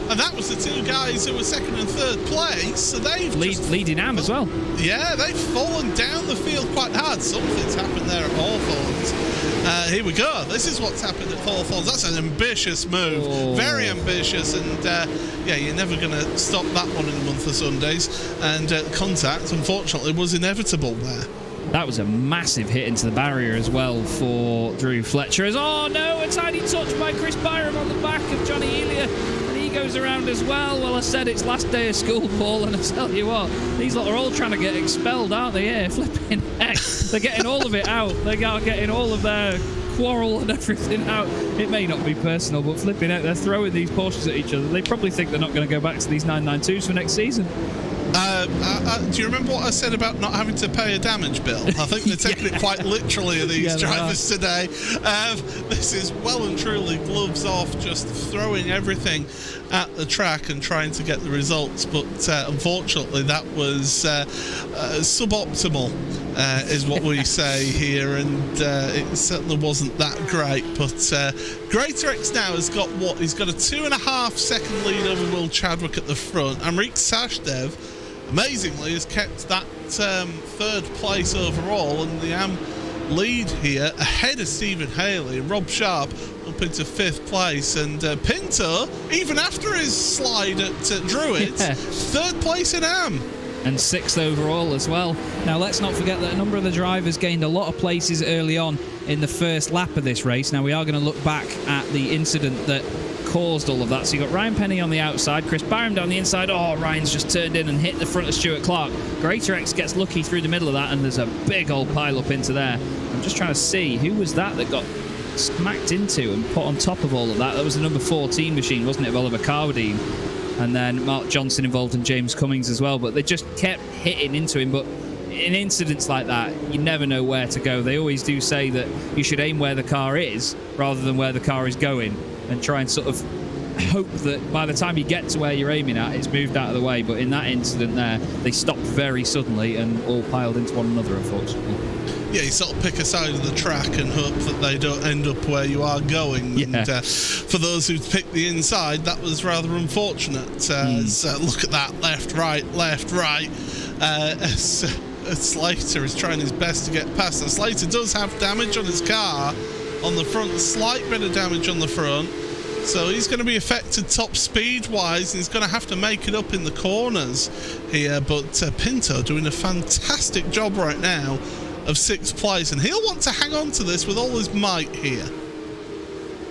[SPEAKER 2] And that was the two guys who were second and third place, so they've
[SPEAKER 1] leading Am as well. Yeah,
[SPEAKER 2] they've fallen down the field quite hard. Something's happened there at Hawthorne's. Here we go. This is what's happened at Hawthorne's. That's an ambitious move. Very ambitious, and you're never going to stop that one in the month of Sundays. And contact, unfortunately, was inevitable there.
[SPEAKER 1] That was a massive hit into the barrier as well for Drew Fletcher. Oh no, a tiny touch by Chris Byram on the back of Johnny Elia. And he goes around as well. Well, I said it's last day of school, Paul, and I tell you what, these lot are all trying to get expelled, aren't they? Yeah, flipping heck. They're getting all of it out. They are getting all of their quarrel and everything out. It may not be personal, but flipping heck, they're throwing these Porsches at each other. They probably think they're not going to go back to these 992s for next season.
[SPEAKER 2] Do you remember what I said about not having to pay a damage bill? I think they're taking it quite literally, these drivers today. This is well and truly gloves off, just throwing everything at the track and trying to get the results. But unfortunately, that was suboptimal, is what we say here, and it certainly wasn't that great. But Greater X now has got he's got a 2.5 second lead over Will Chadwick at the front. Amrik Sashdev, amazingly, has kept that third place overall, and the Am lead here ahead of Stephen Haley. Rob Sharp up into 5th place, and Pinto, even after his slide at Druids, 3rd place in Am.
[SPEAKER 1] And 6th overall as well. Now, let's not forget that a number of the drivers gained a lot of places early on in the first lap of this race. Now, we are going to look back at the incident that caused all of that. So you got Ryan Penny on the outside, Chris Byram down the inside. Oh, Ryan's just turned in and hit the front of Stuart Clark. Greater X gets lucky through the middle of that, and there's a big old pile up into there. I'm just trying to see who was that got smacked into and put on top of all of that. That was the number 14 machine, wasn't it, of Oliver Carwadine? And then Mark Johnson involved in James Cummings as well, but they just kept hitting into him. But in incidents like that, you never know where to go. They always do say that you should aim where the car is rather than where the car is going, and try and sort of hope that by the time you get to where you're aiming at, it's moved out of the way. But in that incident there, they stopped very suddenly and all piled into one another, unfortunately.
[SPEAKER 2] Yeah, you sort of pick a side of the track and hope that they don't end up where you are going. Yeah. And for those who picked the inside, that was rather unfortunate. So look at that, left, right. Slater is trying his best to get past. And Slater does have damage on his car on the front, slight bit of damage on the front. So he's going to be affected top speed-wise, and he's going to have to make it up in the corners here. But Pinto doing a fantastic job right now of 6th place, and he'll want to hang on to this with all his might here.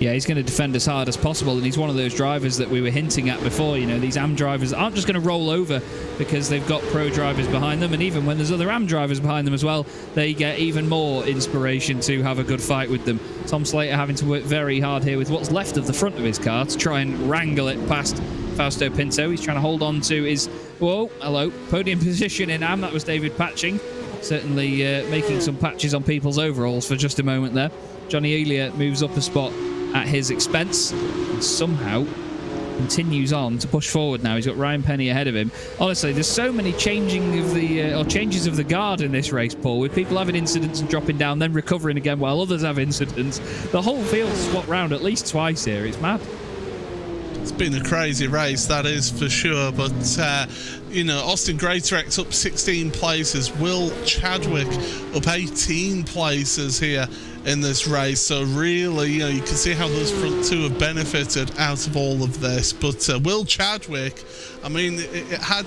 [SPEAKER 1] Yeah, he's going to defend as hard as possible, and he's one of those drivers that we were hinting at before. You know, these Am drivers aren't just going to roll over because they've got pro drivers behind them, and even when there's other Am drivers behind them as well, they get even more inspiration to have a good fight with them. Tom Slater having to work very hard here with what's left of the front of his car to try and wrangle it past Fausto Pinto. He's trying to hold on to his, podium position in Am. That was David Patching. Certainly making some patches on people's overalls for just a moment there. Johnny Elia moves up a spot at his expense and somehow continues on to push forward now. He's got Ryan Penny ahead of him. Honestly, there's so many changes of the guard in this race, Paul, with people having incidents and dropping down, then recovering again while others have incidents. The whole field's swapped round at least twice here. It's mad.
[SPEAKER 2] It's been a crazy race, that is for sure. But, Austin Greater X up 16 places. Will Chadwick up 18 places here in this race. So really, you can see how those front two have benefited out of all of this. But Will Chadwick, I mean, it had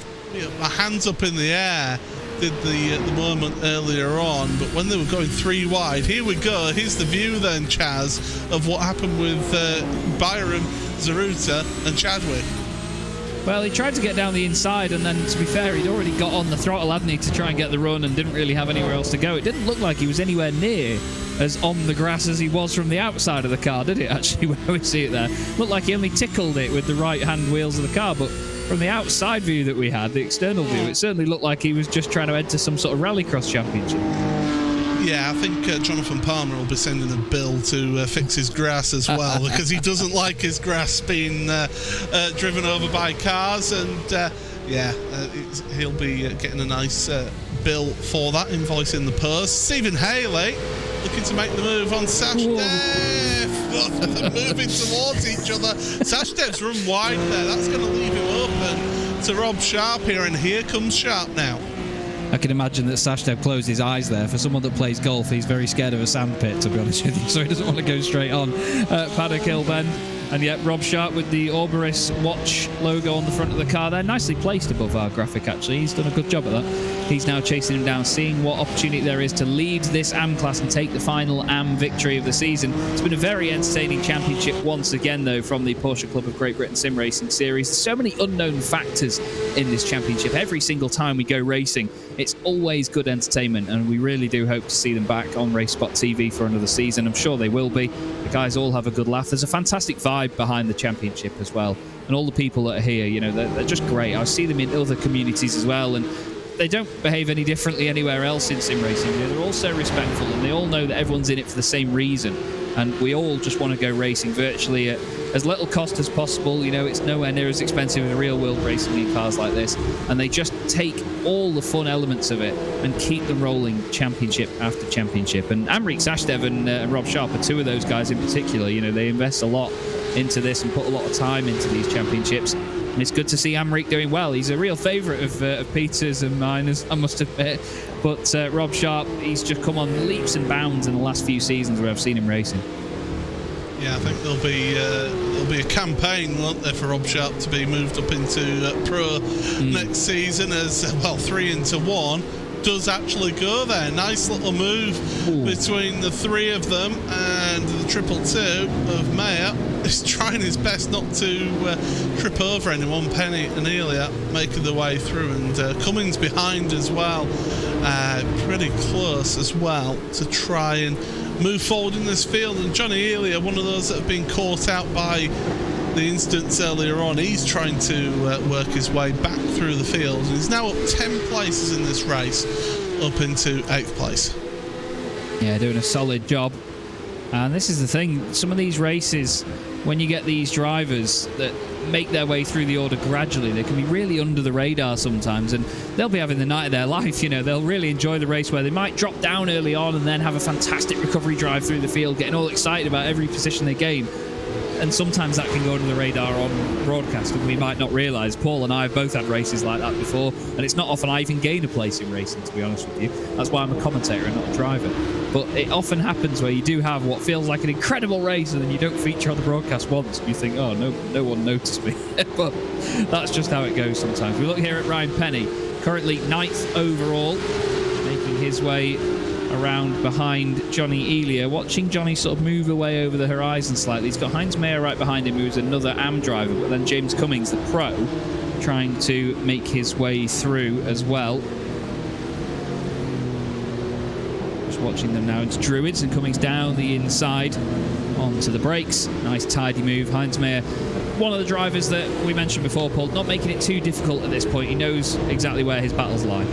[SPEAKER 2] my hands up in the air, did the moment earlier on, but when they were going 3 wide, here we go. Here's the view then, Chaz, of what happened with Byram, Zaruta and Chadwick.
[SPEAKER 1] Well, he tried to get down the inside, and then, to be fair, he'd already got on the throttle, hadn't he, to try and get the run, and didn't really have anywhere else to go. It didn't look like he was anywhere near as on the grass as he was from the outside of the car, did it, actually, when we see it there? Looked like he only tickled it with the right-hand wheels of the car, but from the outside view that we had, the external view, it certainly looked like he was just trying to enter some sort of rallycross championship.
[SPEAKER 2] Yeah, I think Jonathan Palmer will be sending a bill to fix his grass as well, because he doesn't like his grass being driven over by cars. And yeah, he'll be getting a nice bill for that, invoice in the post. Stephen Haley looking to make the move on Sashdev. They're moving towards each other. Sashdev's run wide there. That's going to leave him open to Rob Sharp here, and here comes Sharp now.
[SPEAKER 1] I can imagine that Sashdev closed his eyes there. For someone that plays golf, he's very scared of a sandpit, to be honest with you, so he doesn't want to go straight on Paddock Hill Bend. And yet Rob Sharp with the Orberis watch logo on the front of the car there, nicely placed above our graphic actually. He's done a good job at that. He's now chasing him down, seeing what opportunity there is to lead this AM class and take the final AM victory of the season. It's been a very entertaining championship once again though from the Porsche Club of Great Britain Sim Racing Series. There's so many unknown factors in this championship. Every single time we go racing, it's always good entertainment, and we really do hope to see them back on RaceSpotTV for another season. I'm sure they will be. The guys all have a good laugh. There's a fantastic vibe behind the championship as well, and all the people that are here, you know, they're just great. I see them in other communities as well, and they don't behave any differently anywhere else in sim racing. They're all so respectful, and they all know that everyone's in it for the same reason, and we all just want to go racing virtually at as little cost as possible. You know, it's nowhere near as expensive as real world racing in cars like this, and they just take all the fun elements of it and keep them rolling championship after championship. And Amrik Sashdev and Rob Sharp are two of those guys in particular. You know, they invest a lot into this and put a lot of time into these championships, and it's good to see Amrik doing well. He's a real favourite of Peter's and mine, I must admit, but Rob Sharp, he's just come on leaps and bounds in the last few seasons where I've seen him racing.
[SPEAKER 2] Yeah, I think there'll be a campaign, won't there, for Rob Sharp to be moved up into Pro next season, as well 3 into 1 does actually go there. Nice little move between the three of them, and the 222 of Mayer is trying his best not to trip over anyone. Penny and Elia making their way through, and Cummins behind as well, pretty close as well to try and move forward in this field. And Johnny Elia, one of those that have been caught out by the instance earlier on, he's trying to work his way back through the field, and he's now up 10 places in this race, up into 8th place.
[SPEAKER 1] Yeah, doing a solid job. And this is the thing, some of these races, when you get these drivers that make their way through the order gradually, they can be really under the radar sometimes, and they'll be having the night of their life. You know, they'll really enjoy the race where they might drop down early on and then have a fantastic recovery drive through the field, getting all excited about every position they gain. And sometimes that can go under the radar on broadcast, and we might not realise. Paul and I have both had races like that before, and it's not often I even gain a place in racing, to be honest with you. That's why I'm a commentator and not a driver. But it often happens where you do have what feels like an incredible race, and then you don't feature on the broadcast once, and you think, oh, no one noticed me. But that's just how it goes sometimes. We look here at Ryan Penny, currently 9th overall, making his way around behind Johnny Elia, watching Johnny sort of move away over the horizon slightly. He's got Heinz Mayer right behind him, who's another AM driver, but then James Cummings, the pro, trying to make his way through as well. Just watching them now. It's Druids, and Cummings down the inside onto the brakes. Nice tidy move. Heinz Mayer, one of the drivers that we mentioned before, Paul, not making it too difficult at this point. He knows exactly where his battles lie.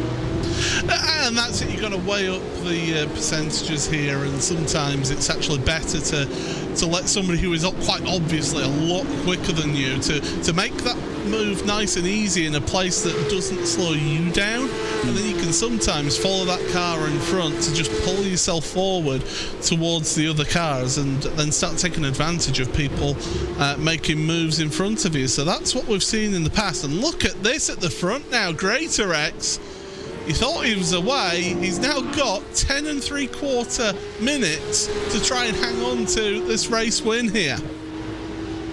[SPEAKER 2] And that's it, you've got to weigh up the percentages here, and sometimes it's actually better to let somebody who is quite obviously a lot quicker than you to make that move nice and easy in a place that doesn't slow you down, and then you can sometimes follow that car in front to just pull yourself forward towards the other cars, and then start taking advantage of people making moves in front of you. So that's what we've seen in the past, and look at this at the front now. Greater X, he thought he was away. He's now got 10 3/4 minutes to try and hang on to this race win here.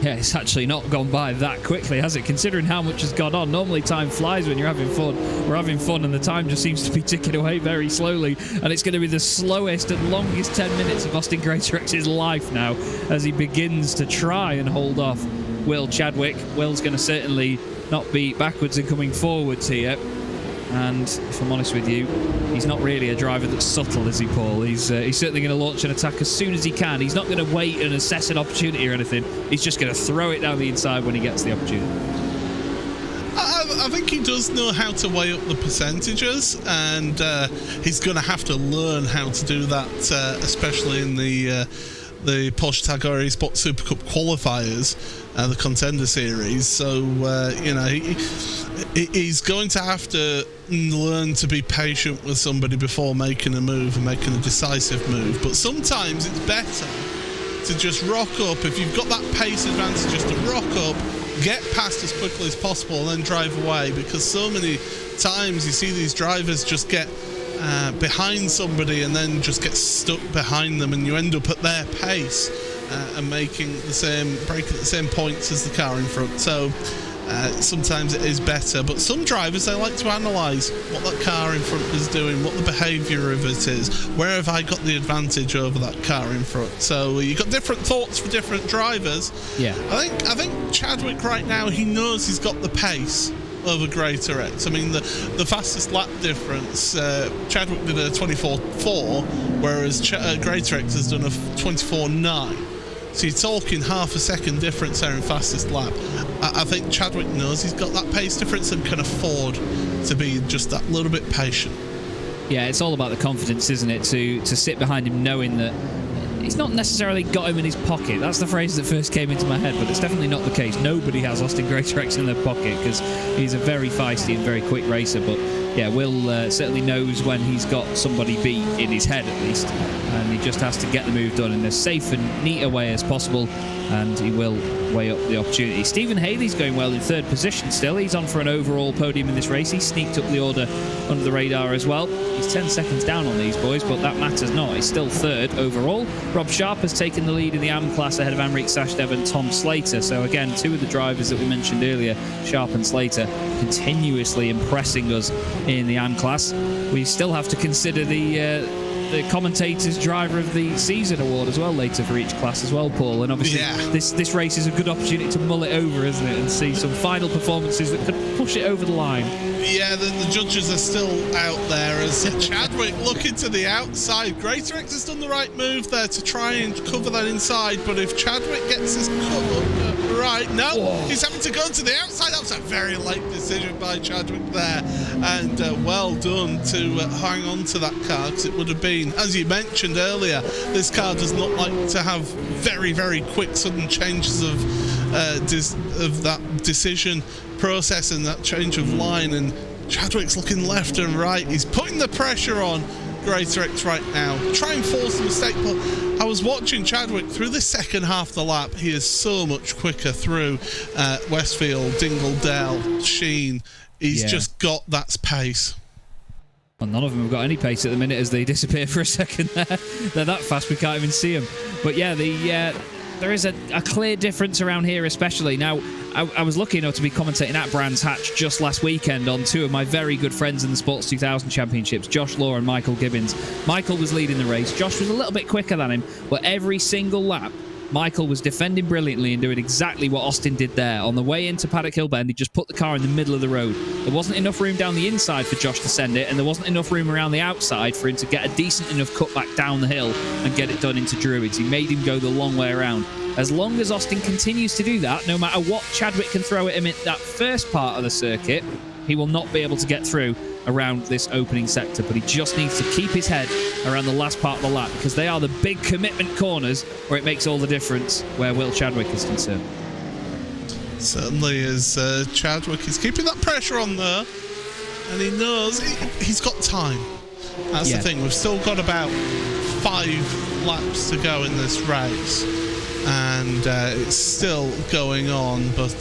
[SPEAKER 1] Yeah, it's actually not gone by that quickly, has it? Considering how much has gone on. Normally time flies when you're having fun. We're having fun, and the time just seems to be ticking away very slowly, and it's going to be the slowest and longest 10 minutes of Austin Greater X's life now, as he begins to try and hold off Will Chadwick. Will's going to certainly not be backwards and coming forwards here. And if I'm honest with you, he's not really a driver that's subtle, is he, Paul? He's certainly going to launch an attack as soon as he can. He's not going to wait and assess an opportunity or anything. He's just going to throw it down the inside when he gets the opportunity.
[SPEAKER 2] I think he does know how to weigh up the percentages, and he's going to have to learn how to do that, especially in the the Porsche Tag Heuer Sport Super Cup qualifiers, the Contender Series. So he's going to have to learn to be patient with somebody before making a move and making a decisive move. But sometimes it's better to just rock up. If you've got that pace advantage, just to rock up, get past as quickly as possible, and then drive away. Because so many times you see these drivers just get behind somebody and then just get stuck behind them, and you end up at their pace and breaking the same points as the car in front. So sometimes it is better, but some drivers, they like to analyse what that car in front is doing, what the behaviour of it is, where have I got the advantage over that car in front. So you've got different thoughts for different drivers.
[SPEAKER 1] Yeah, I
[SPEAKER 2] think Chadwick right now, he knows he's got the pace over Greater X. I mean, the fastest lap difference, Chadwick did a 24.4, whereas Greater X has done a 24.9. So you're talking half a second difference there in fastest lap. I think Chadwick knows he's got that pace difference and can afford to be just that little bit patient.
[SPEAKER 1] Yeah, it's all about the confidence, isn't it? To sit behind him knowing that he's not necessarily got him in his pocket. That's the phrase that first came into my head, but it's definitely not the case. Nobody has Austin Greater X in their pocket, because he's a very feisty and very quick racer. But yeah, Will certainly knows when he's got somebody beat in his head, at least, and he just has to get the move done in as safe and neat a way as possible, and he will weigh up the opportunity. Stephen Haley's going well in third position still. He's on for an overall podium in this race. He sneaked up the order under the radar as well. He's 10 seconds down on these boys, but that matters not. He's still third overall. Rob Sharp has taken the lead in the AM class ahead of Amrik Sashdev and Tom Slater. So again, two of the drivers that we mentioned earlier, Sharp and Slater, continuously impressing us in the AM class. We still have to consider the commentator's driver of the season award as well later for each class as well, Paul. And obviously this race is a good opportunity to mull it over, isn't it, and see some final performances that could push it over the line.
[SPEAKER 2] Yeah, the judges are still out there as Chadwick looking to the outside. Greater X has done the right move there to try and cover that inside, but if Chadwick gets his cover right, he's having to go to the outside. That was a very late decision by Chadwick there, and well done to hang on to that car, because it would have been, as you mentioned earlier, this car does not like to have very, very quick sudden changes of that decision process and that change of line, and Chadwick's looking left and right. He's putting the pressure on Greater X right now, try and force the mistake. But I was watching Chadwick through the second half of the lap. He is so much quicker through Westfield, Dingledale, Sheen. He's just got that pace.
[SPEAKER 1] Well, none of them have got any pace at the minute as they disappear for a second there. They're that fast we can't even see them. But yeah, there is a clear difference around here especially. Now, I was lucky enough to be commentating at Brands Hatch just last weekend on two of my very good friends in the Sports 2000 Championships, Josh Law and Michael Gibbons. Michael was leading the race. Josh was a little bit quicker than him, but every single lap, Michael was defending brilliantly and doing exactly what Austin did there. On the way into Paddock Hill Bend, he just put the car in the middle of the road. There wasn't enough room down the inside for Josh to send it, and there wasn't enough room around the outside for him to get a decent enough cutback down the hill and get it done into Druids. He made him go the long way around. As long as Austin continues to do that, no matter what Chadwick can throw at him in that first part of the circuit, he will not be able to get through around this opening sector. But he just needs to keep his head around the last part of the lap, because they are the big commitment corners where it makes all the difference where Will Chadwick is concerned.
[SPEAKER 2] Certainly is. Chadwick is keeping that pressure on there, and he knows he's got time. That's the thing. We've still got about 5 laps to go in this race, and it's still going on, but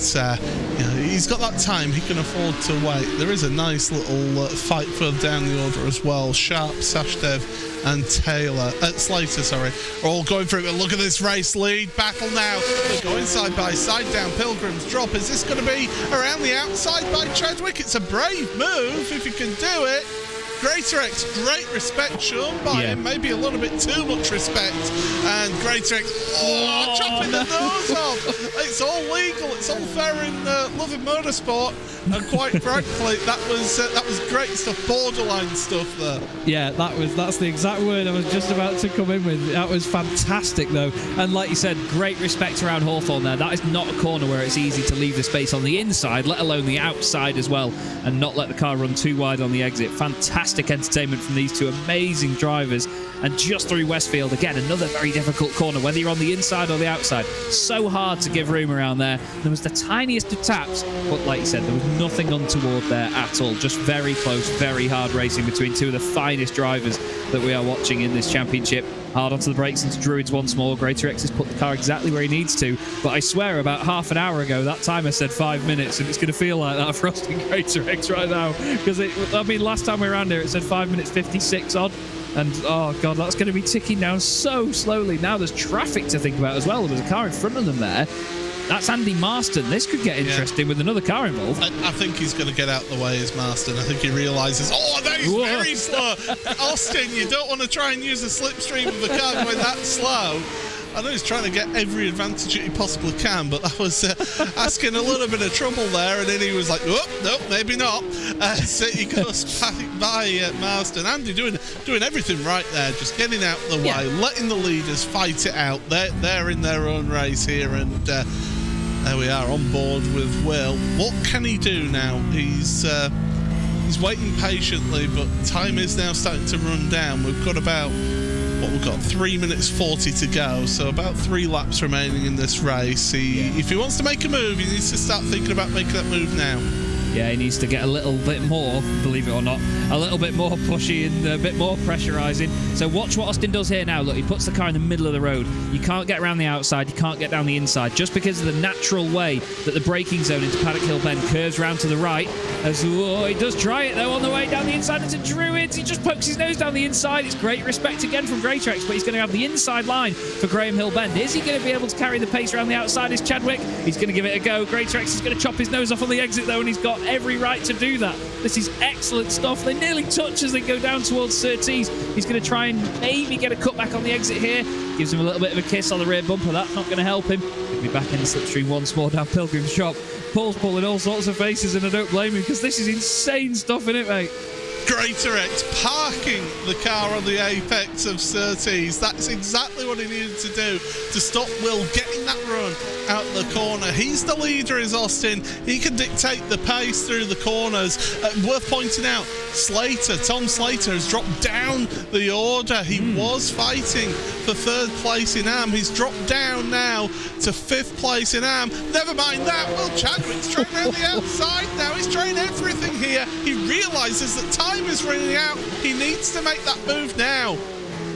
[SPEAKER 2] he's got that time. He can afford to wait. There is a nice little fight further down the order as well. Sharp, Sashdev and Slater are all going through it. Look at this race lead battle now. They're going side by side down Pilgrim's Drop. Is this going to be around the outside by Chadwick? It's a brave move if you can do it. Greater X, great respect shown by him, maybe a little bit too much respect, and Greater X, chopping the nose off. It's all legal, it's all fair in Love and Motorsport, and quite frankly, that was great stuff, borderline stuff there.
[SPEAKER 1] Yeah, that's the exact word I was just about to come in with. That was fantastic though, and like you said, great respect around Hawthorne there. That is not a corner where it's easy to leave the space on the inside, let alone the outside as well, and not let the car run too wide on the exit. Fantastic fantastic entertainment from these two amazing drivers. And just through Westfield, again, another very difficult corner, whether you're on the inside or the outside. So hard to give room around there. There was the tiniest of taps, but like you said, there was nothing untoward there at all. Just very close, very hard racing between two of the finest drivers that we are watching in this championship. Hard onto the brakes into Druids once more. Greater X has put the car exactly where he needs to. But I swear, about half an hour ago, that timer said 5 minutes, and it's going to feel like that for Austin Greater X right now. Because, last time we were around here, it said 5 minutes 56 odd. And, oh, God, that's going to be ticking down so slowly. Now there's traffic to think about as well. There was a car in front of them there. That's Andy Marston. This could get interesting with another car involved.
[SPEAKER 2] I think he's going to get out the way as Marston. I think he realises, that is very slow. Austin, you don't want to try and use a slipstream of the car going that slow. I know he's trying to get every advantage that he possibly can, but that was asking a little bit of trouble there, and then he was like, oh, no, maybe not. So he goes by Marston. Andy doing everything right there, just getting out the way, letting the leaders fight it out. They're in their own race here, and there we are on board with Will. What can he do now? He's waiting patiently, but time is now starting to run down. We've got about... we've got 3 minutes 40 to go, so about 3 laps remaining in this race. If he wants to make a move, he needs to start thinking about making that move now.
[SPEAKER 1] Yeah, he needs to get a little bit more, believe it or not, a little bit more pushy and a bit more pressurising. So watch what Austin does here now. Look, he puts the car in the middle of the road. You can't get around the outside, you can't get down the inside, just because of the natural way that the braking zone into Paddock Hill Bend curves round to the right. He does try it, though, on the way down the inside into Druids. He just pokes his nose down the inside. It's great respect again from Greater X, but he's going to have the inside line for Graham Hill Bend. Is he going to be able to carry the pace around the outside? Is Chadwick? He's going to give it a go. Greater X is going to chop his nose off on the exit, though, and he's got every right to do that. This is excellent stuff. They nearly touch as they go down towards Surtees. He's going to try and maybe get a cutback on the exit here. Gives him a little bit of a kiss on the rear bumper. That's not going to help him. He'll be back in the slipstream once more down Pilgrim's Shop. Paul's pulling all sorts of faces, and I don't blame him, because this is insane stuff, isn't it, mate?
[SPEAKER 2] Greater X parking the car on the apex of Surtees. That's exactly what he needed to do to stop Will getting that run out the corner. He's the leader, is Austin. He can dictate the pace through the corners. Worth pointing out, Tom Slater has dropped down the order. He was fighting for 3rd place in AM. He's dropped down now to 5th place in AM. Never mind that. Will Chadwick's trying around the outside now. He's trying everything here. He realises that time is running out. He needs to make that move now.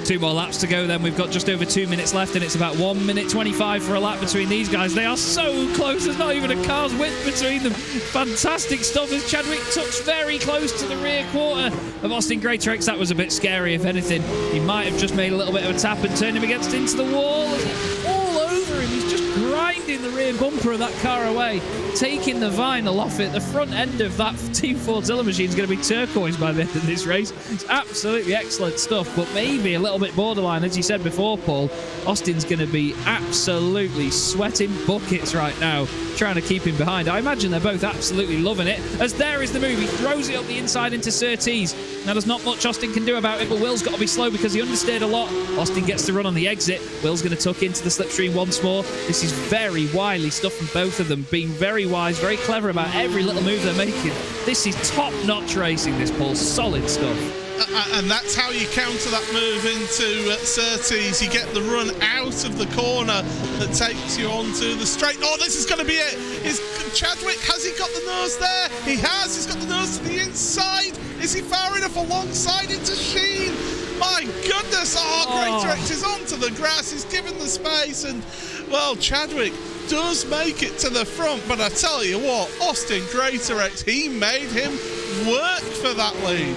[SPEAKER 1] 2 more laps to go then. We've got just over 2 minutes left, and it's about 1 minute 25 for a lap between these guys. They are so close. There's not even a car's width between them. Fantastic stuff as Chadwick tucks very close to the rear quarter of Austin Greater X. That was a bit scary, if anything. He might have just made a little bit of a tap and turned him into the wall. All over him. He's just grinding the rear bumper of that car away, taking the vinyl off it. The front end of that Team Fordzilla machine is going to be turquoise by the end of this race. It's absolutely excellent stuff, but maybe a little bit borderline. As you said before, Paul, Austin's going to be absolutely sweating buckets right now, trying to keep him behind. I imagine they're both absolutely loving it, as there is the move. He throws it up the inside into Surtees. Now, there's not much Austin can do about it, but Will's got to be slow because he understeered a lot. Austin gets the run on the exit. Will's going to tuck into the slipstream once more. This is very wily stuff from both of them, being very wise, very clever about every little move they're making. This is top-notch racing, this, Paul. Solid stuff.
[SPEAKER 2] And that's how you counter that move into Surtees. You get the run out of the corner that takes you onto the straight. Oh, this is going to be it. Is Chadwick, has he got the nose there? He has. He's got the nose to the inside. Is he far enough alongside into Sheen? My goodness. Greater X is onto the grass. He's given the space. And, well, Chadwick does make it to the front. But I tell you what, Austin Greater X, he made him work for that lead.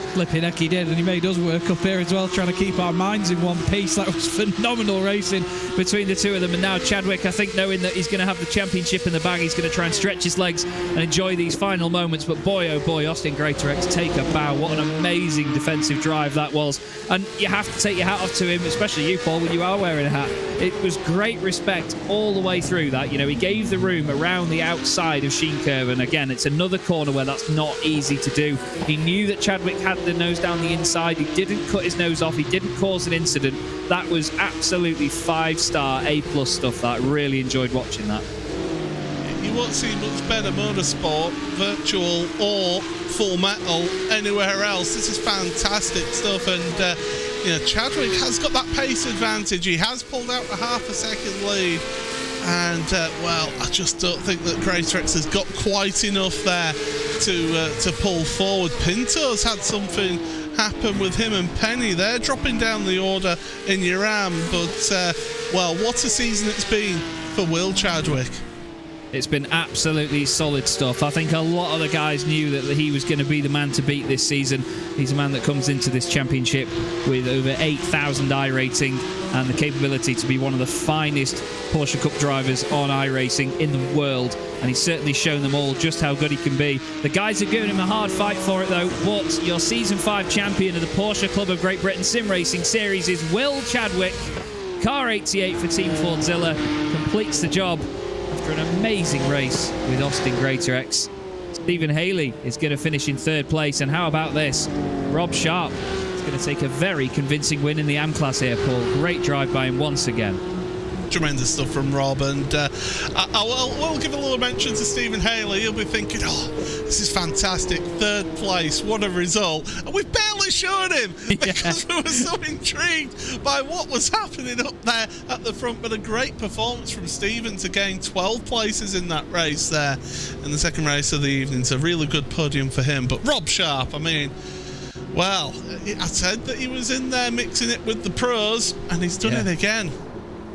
[SPEAKER 1] Flipping heck he did, and he made us work up here as well, trying to keep our minds in one piece. That was phenomenal racing between the two of them. And now Chadwick, I think, knowing that he's going to have the championship in the bag, he's going to try and stretch his legs and enjoy these final moments. But boy, oh boy, Austin Greater X, take a bow. What an amazing defensive drive that was. And you have to take your hat off to him, especially you, Paul, when you are wearing a hat. It was great respect all the way through that. You know, he gave the room around the outside of Sheen Curve, and again, it's another corner where that's not easy to do. He knew that Chadwick had the nose down the inside. He didn't cut his nose off. He didn't cause an incident. That was absolutely 5-star, A+ stuff. That I really enjoyed watching that.
[SPEAKER 2] you won't see much better motorsport, virtual or full metal, anywhere else. This is fantastic stuff, and Chadwick has got that pace advantage. He has pulled out a half a second lead, and well, I just don't think that GreaterX has got quite enough there to pull forward. Pinto's had something happen with him and Penny. They're dropping down the order in your AM, but well, what a season it's been for Will Chadwick.
[SPEAKER 1] It's been absolutely solid stuff. I think a lot of the guys knew that he was going to be the man to beat this season. He's a man that comes into this championship with over 8,000 iRating and the capability to be one of the finest Porsche Cup drivers on iRacing in the world. And he's certainly shown them all just how good he can be. The guys are giving him a hard fight for it, though. But your Season 5 champion of the Porsche Club of Great Britain Sim Racing Series is Will Chadwick. Car 88 for Team Fordzilla completes the job after an amazing race with Austin GreaterX. Stephen Haley is going to finish in third place. And how about this? Rob Sharp is going to take a very convincing win in the AM class here, Paul. Great drive by him once again.
[SPEAKER 2] Tremendous stuff from Rob, and we'll give a little mention to Stephen Haley. He'll be thinking, oh, this is fantastic, third place, what a result. And we barely showed him because we were so intrigued by what was happening up there at the front. But a great performance from Stephen to gain 12 places in that race there in the second race of the evening. It's a really good podium for him. But Rob Sharp, I mean, well, I said that he was in there mixing it with the pros, and he's done it again.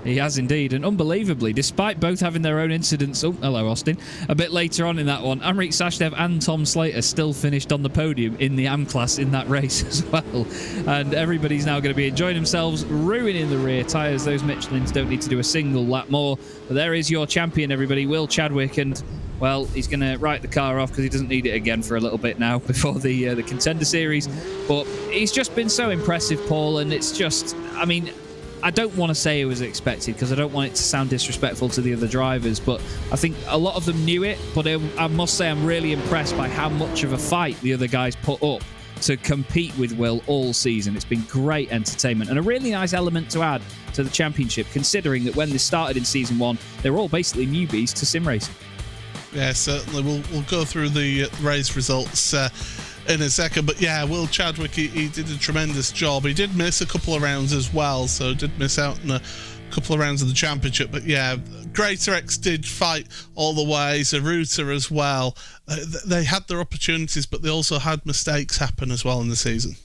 [SPEAKER 1] He has indeed, and unbelievably, despite both having their own incidents, oh, hello Austin, a bit later on in that one, Amrit Sashdev and Tom Slater still finished on the podium in the AM class in that race as well. And everybody's now going to be enjoying themselves, ruining the rear tyres. Those Michelins don't need to do a single lap more. But there is your champion, everybody, Will Chadwick, and well, he's going to write the car off because he doesn't need it again for a little bit now before the Contender Series. But he's just been so impressive, Paul, and it's just, I mean, I don't want to say it was expected because I don't want it to sound disrespectful to the other drivers, but I think a lot of them knew it. But I must say I'm really impressed by how much of a fight the other guys put up to compete with Will all season. It's been great entertainment and a really nice element to add to the championship, considering that when this started in Season 1, they were all basically newbies to sim racing.
[SPEAKER 2] Yeah, certainly. We'll go through the race results in a second, but yeah, Will Chadwick, he did a tremendous job. He did miss a couple of rounds as well, so did miss out on a couple of rounds of the championship, but yeah, GreaterX did fight all the way, Zaruta as well. They had their opportunities, but they also had mistakes happen as well in the season.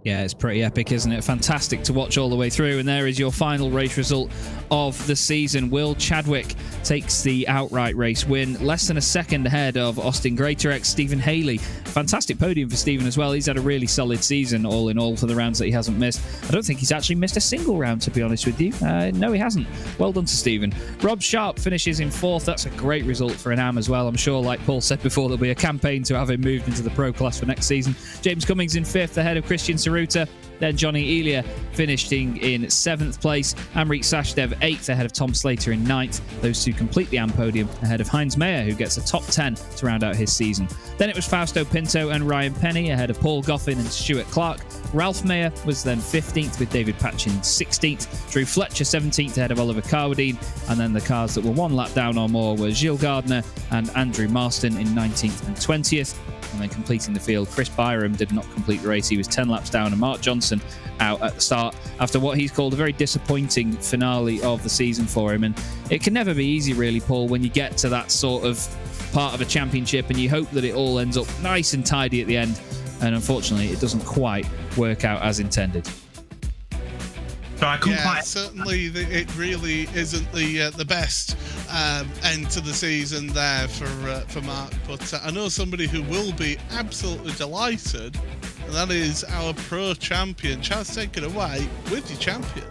[SPEAKER 1] Yeah, it's pretty epic, isn't it? Fantastic to watch all the way through. And there is your final race result of the season. Will Chadwick takes the outright race win, less than a second ahead of Austin GreaterX. Stephen Haley, fantastic podium for Stephen as well. He's had a really solid season, all in all, for the rounds that he hasn't missed. I don't think he's actually missed a single round, to be honest with you. No, he hasn't. Well done to Stephen. Rob Sharp finishes in fourth. That's a great result for an AM as well. I'm sure, like Paul said before, there'll be a campaign to have him moved into the pro class for next season. James Cummings in fifth, ahead of Christian Saruta. Then Johnny Elia finishing in 7th place. Amrit Sashdev 8th, ahead of Tom Slater in 9th. Those two complete the AM podium ahead of Heinz Mayer, who gets a top 10 to round out his season. Then it was Fausto Pinto and Ryan Penny ahead of Paul Goffin and Stuart Clark. Ralph Mayer was then 15th with David Patchin 16th. Drew Fletcher 17th ahead of Oliver Carwadine. And then the cars that were one lap down or more were Gilles Gardner and Andrew Marston in 19th and 20th. And then completing the field, Chris Byram did not complete the race. He was 10 laps down, and Mark Johnson out at the start after what he's called a very disappointing finale of the season for him. And it can never be easy, really, Paul, when you get to that sort of part of a championship and you hope that it all ends up nice and tidy at the end. And unfortunately, it doesn't quite work out as intended.
[SPEAKER 3] So I couldn't quite...
[SPEAKER 2] certainly it really isn't the best end to the season there for Mark, but I know somebody who will be absolutely delighted, and that is our pro champion. Chaz, take it away with your champion.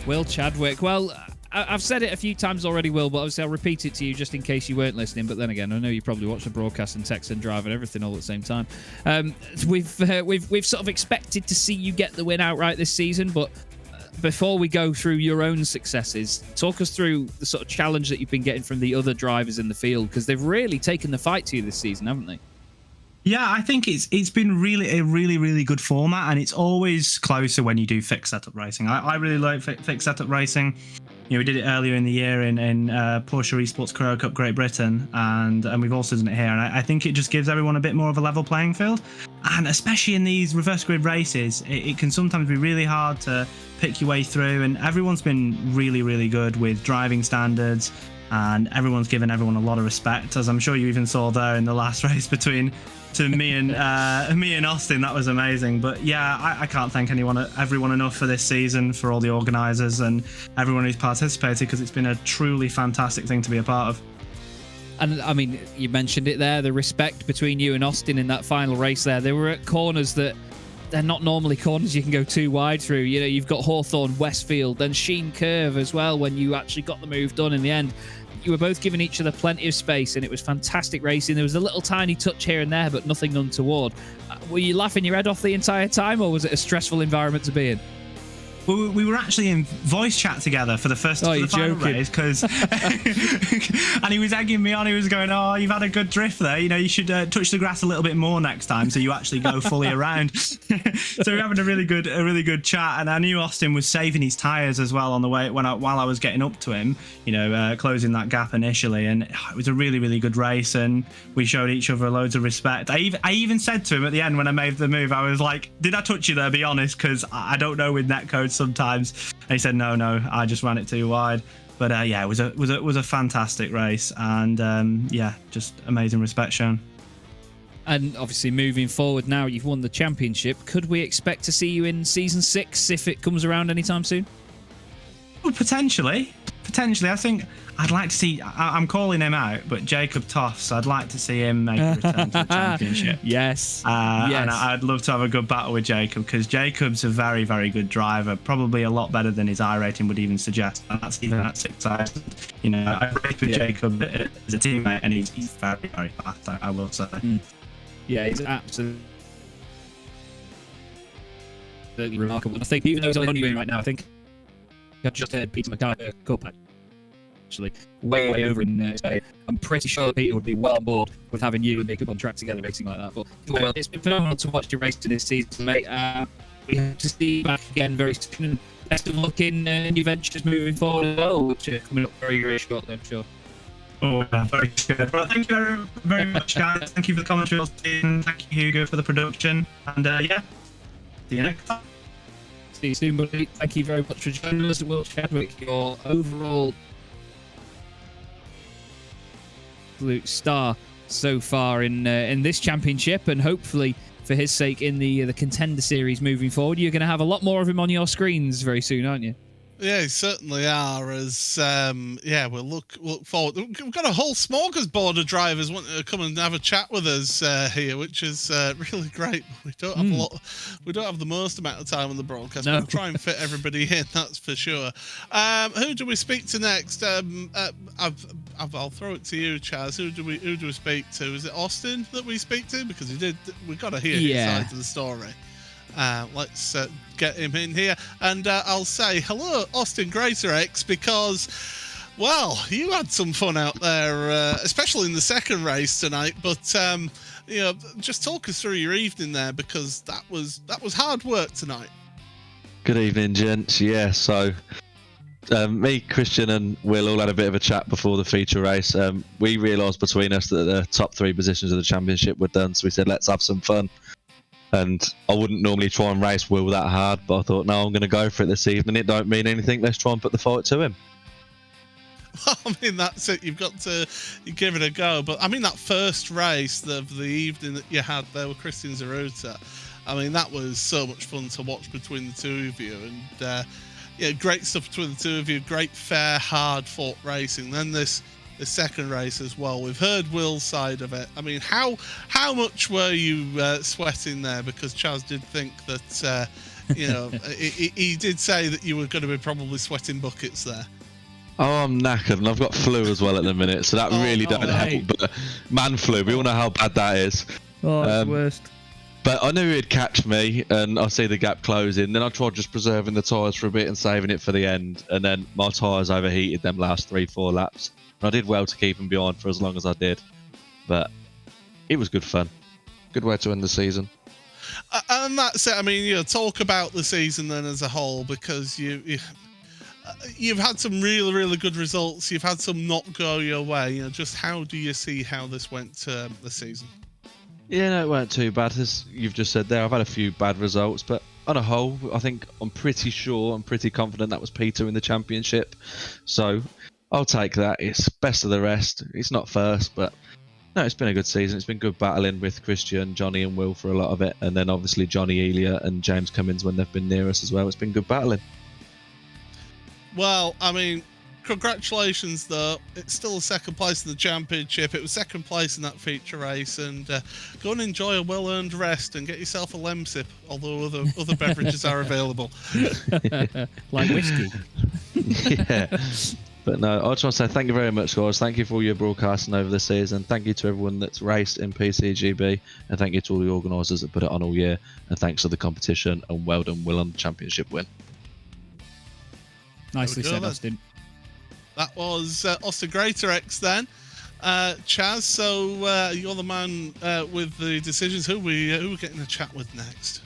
[SPEAKER 1] Will Chadwick. Well, I've said it a few times already, Will, but obviously I'll repeat it to you just in case you weren't listening. But then again, I know you probably watch the broadcast and text and drive and everything all at the same time. We've sort of expected to see you get the win outright this season, but before we go through your own successes, talk us through the sort of challenge that you've been getting from the other drivers in the field, because they've really taken the fight to you this season, haven't they?
[SPEAKER 3] Yeah, I think it's been really good format, and it's always closer when you do fixed setup racing. I really like fixed setup racing. we did it earlier in the year in Porsche Esports Carrera Cup Great Britain, and we've also done it here. And I think it just gives everyone a bit more of a level playing field. And especially in these reverse grid races, it can sometimes be really hard to pick your way through. And everyone's been really, really good with driving standards, and everyone's given everyone a lot of respect, as I'm sure you even saw there in the last race between me and Austin. That was amazing. But yeah, I can't thank everyone enough for this season, for all the organisers and everyone who's participated, because it's been a truly fantastic thing to be a part of.
[SPEAKER 1] And I mean, you mentioned it there, the respect between you and Austin in that final race there. They were at corners that they're not normally corners you can go too wide through. You know, you've got Hawthorne, Westfield, then Sheen Curve as well when you actually got the move done in the end. You were both giving each other plenty of space, and it was fantastic racing. There was a little tiny touch here and there, but nothing untoward. Were you laughing your head off the entire time, or was it a stressful environment to be in?
[SPEAKER 3] We were actually in voice chat together for the final race, because and he was egging me on. He was going, "Oh, you've had a good drift there. You know, you should touch the grass a little bit more next time, so you actually go fully around." So we're having a really good chat, and I knew Austin was saving his tyres as well on the way while I was getting up to him. You know, closing that gap initially, and it was a really good race, and we showed each other loads of respect. I even said to him at the end when I made the move, I was like, "Did I touch you there? Be honest, because I don't know with netcode sometimes." And he said, no, I just ran it too wide. But yeah, it was a fantastic race, and yeah, just amazing respect shown.
[SPEAKER 1] And obviously moving forward now, you've won the championship. Could we expect to see you in season 6 if it comes around anytime soon?
[SPEAKER 3] Well, potentially. I think I'd like to see. I'm calling him out, but Jacob Toffs, I'd like to see him make a return to the championship.
[SPEAKER 1] Yes.
[SPEAKER 3] And I'd love to have a good battle with Jacob, because Jacob's a very, very good driver, probably a lot better than his iRating would even suggest. And that's even at 6,000. You know, I raced with Jacob as a teammate, and he's very, very fast, I will say.
[SPEAKER 1] Yeah, he's absolutely remarkable. And I think even though he's only on you right now, I think I've just heard Peter McIver Cup actually way over in Spain. I'm pretty sure Peter would be well on board with having you and Jacob on track together racing like that. But well, it's been phenomenal to watch you racing this season, mate. We hope to see you back again very soon. And best of luck in new ventures moving forward as well, which are coming up very, very shortly, I'm sure.
[SPEAKER 3] Oh, very good. Well, thank you very, very much, guys. Thank you for the commentary, Austin. Thank you, Hugo, for the production. And yeah, see you next time.
[SPEAKER 1] See you soon, buddy. Thank you very much for joining us. Will Chadwick, your overall absolute star so far in this championship, and hopefully for his sake in the contender series moving forward. You're going to have a lot more of him on your screens very soon, aren't you?
[SPEAKER 2] Yeah, you certainly are. As yeah, we'll look forward. We've got a whole smorgasbord of drivers wanting to come and have a chat with us here, which is really great. We don't have a lot. We don't have the most amount of time on the broadcast. No. We'll try and fit everybody in. That's for sure. Who do we speak to next? I'll throw it to you, Chaz. Who do we speak to? Is it Austin that we speak to? Because we've got to hear his side of the story. Let's get him in here, and I'll say hello, Austin Greatorex, because, well, you had some fun out there, especially in the second race tonight. But you know, just talk us through your evening there, because that was hard work tonight.
[SPEAKER 4] Good evening, gents. Yeah, so me, Christian, and Will all had a bit of a chat before the feature race. We realised between us that the top 3 positions of the championship were done, so we said, let's have some fun. And I wouldn't normally try and race Will that hard, but I thought, no, I'm going to go for it this evening. It don't mean anything. Let's try and put the fight to him.
[SPEAKER 2] I mean, that's it. You've got to give it a go. But I mean, that first race of the evening that you had there with Christian Zaruta, I mean, that was so much fun to watch between the two of you. And yeah, great stuff between the two of you. Great, fair, hard-fought racing. Then the second race as well. We've heard Will's side of it. I mean, how much were you sweating there? Because Chaz did think that, you know, he did say that you were going to be probably sweating buckets there.
[SPEAKER 4] Oh, I'm knackered, and I've got flu as well at the minute, so that really don't help. But man flu, we all know how bad that is.
[SPEAKER 1] Oh, it's the worst.
[SPEAKER 4] But I knew he'd catch me, and I see the gap closing. Then I tried just preserving the tyres for a bit and saving it for the end, and then my tyres overheated them last 3-4 laps. And I did well to keep him behind for as long as I did. But it was good fun. Good way to end the season.
[SPEAKER 2] And that's it. I mean, you know, talk about the season then as a whole, because you've had some really, really good results. You've had some not go your way. You know, just how do you see how this went this season?
[SPEAKER 4] Yeah, no, it weren't too bad. As you've just said there, I've had a few bad results, but on a whole, I think I'm pretty confident that was Peter in the championship. So I'll take that. It's best of the rest. It's not first, but no, it's been a good season. It's been good battling with Christian, Johnny and Will for a lot of it, and then obviously Johnny Elia and James Cummins when they've been near us as well. It's been good battling.
[SPEAKER 2] Well, I mean, congratulations though. It's still second place in the championship. It was second place in that feature race, and go and enjoy a well-earned rest and get yourself a lemsip, although other beverages are available.
[SPEAKER 1] Like whiskey.
[SPEAKER 4] Yeah. But no, I just want to say thank you very much, guys. Thank you for all your broadcasting over the season. Thank you to everyone that's raced in PCGB, and thank you to all the organisers that put it on all year. And thanks to the competition, and well done, Will, on the championship win.
[SPEAKER 1] Nicely said, Austin.
[SPEAKER 2] That was Austin Greatorex then. Chaz, so you're the man with the decisions. Who we getting a chat with next?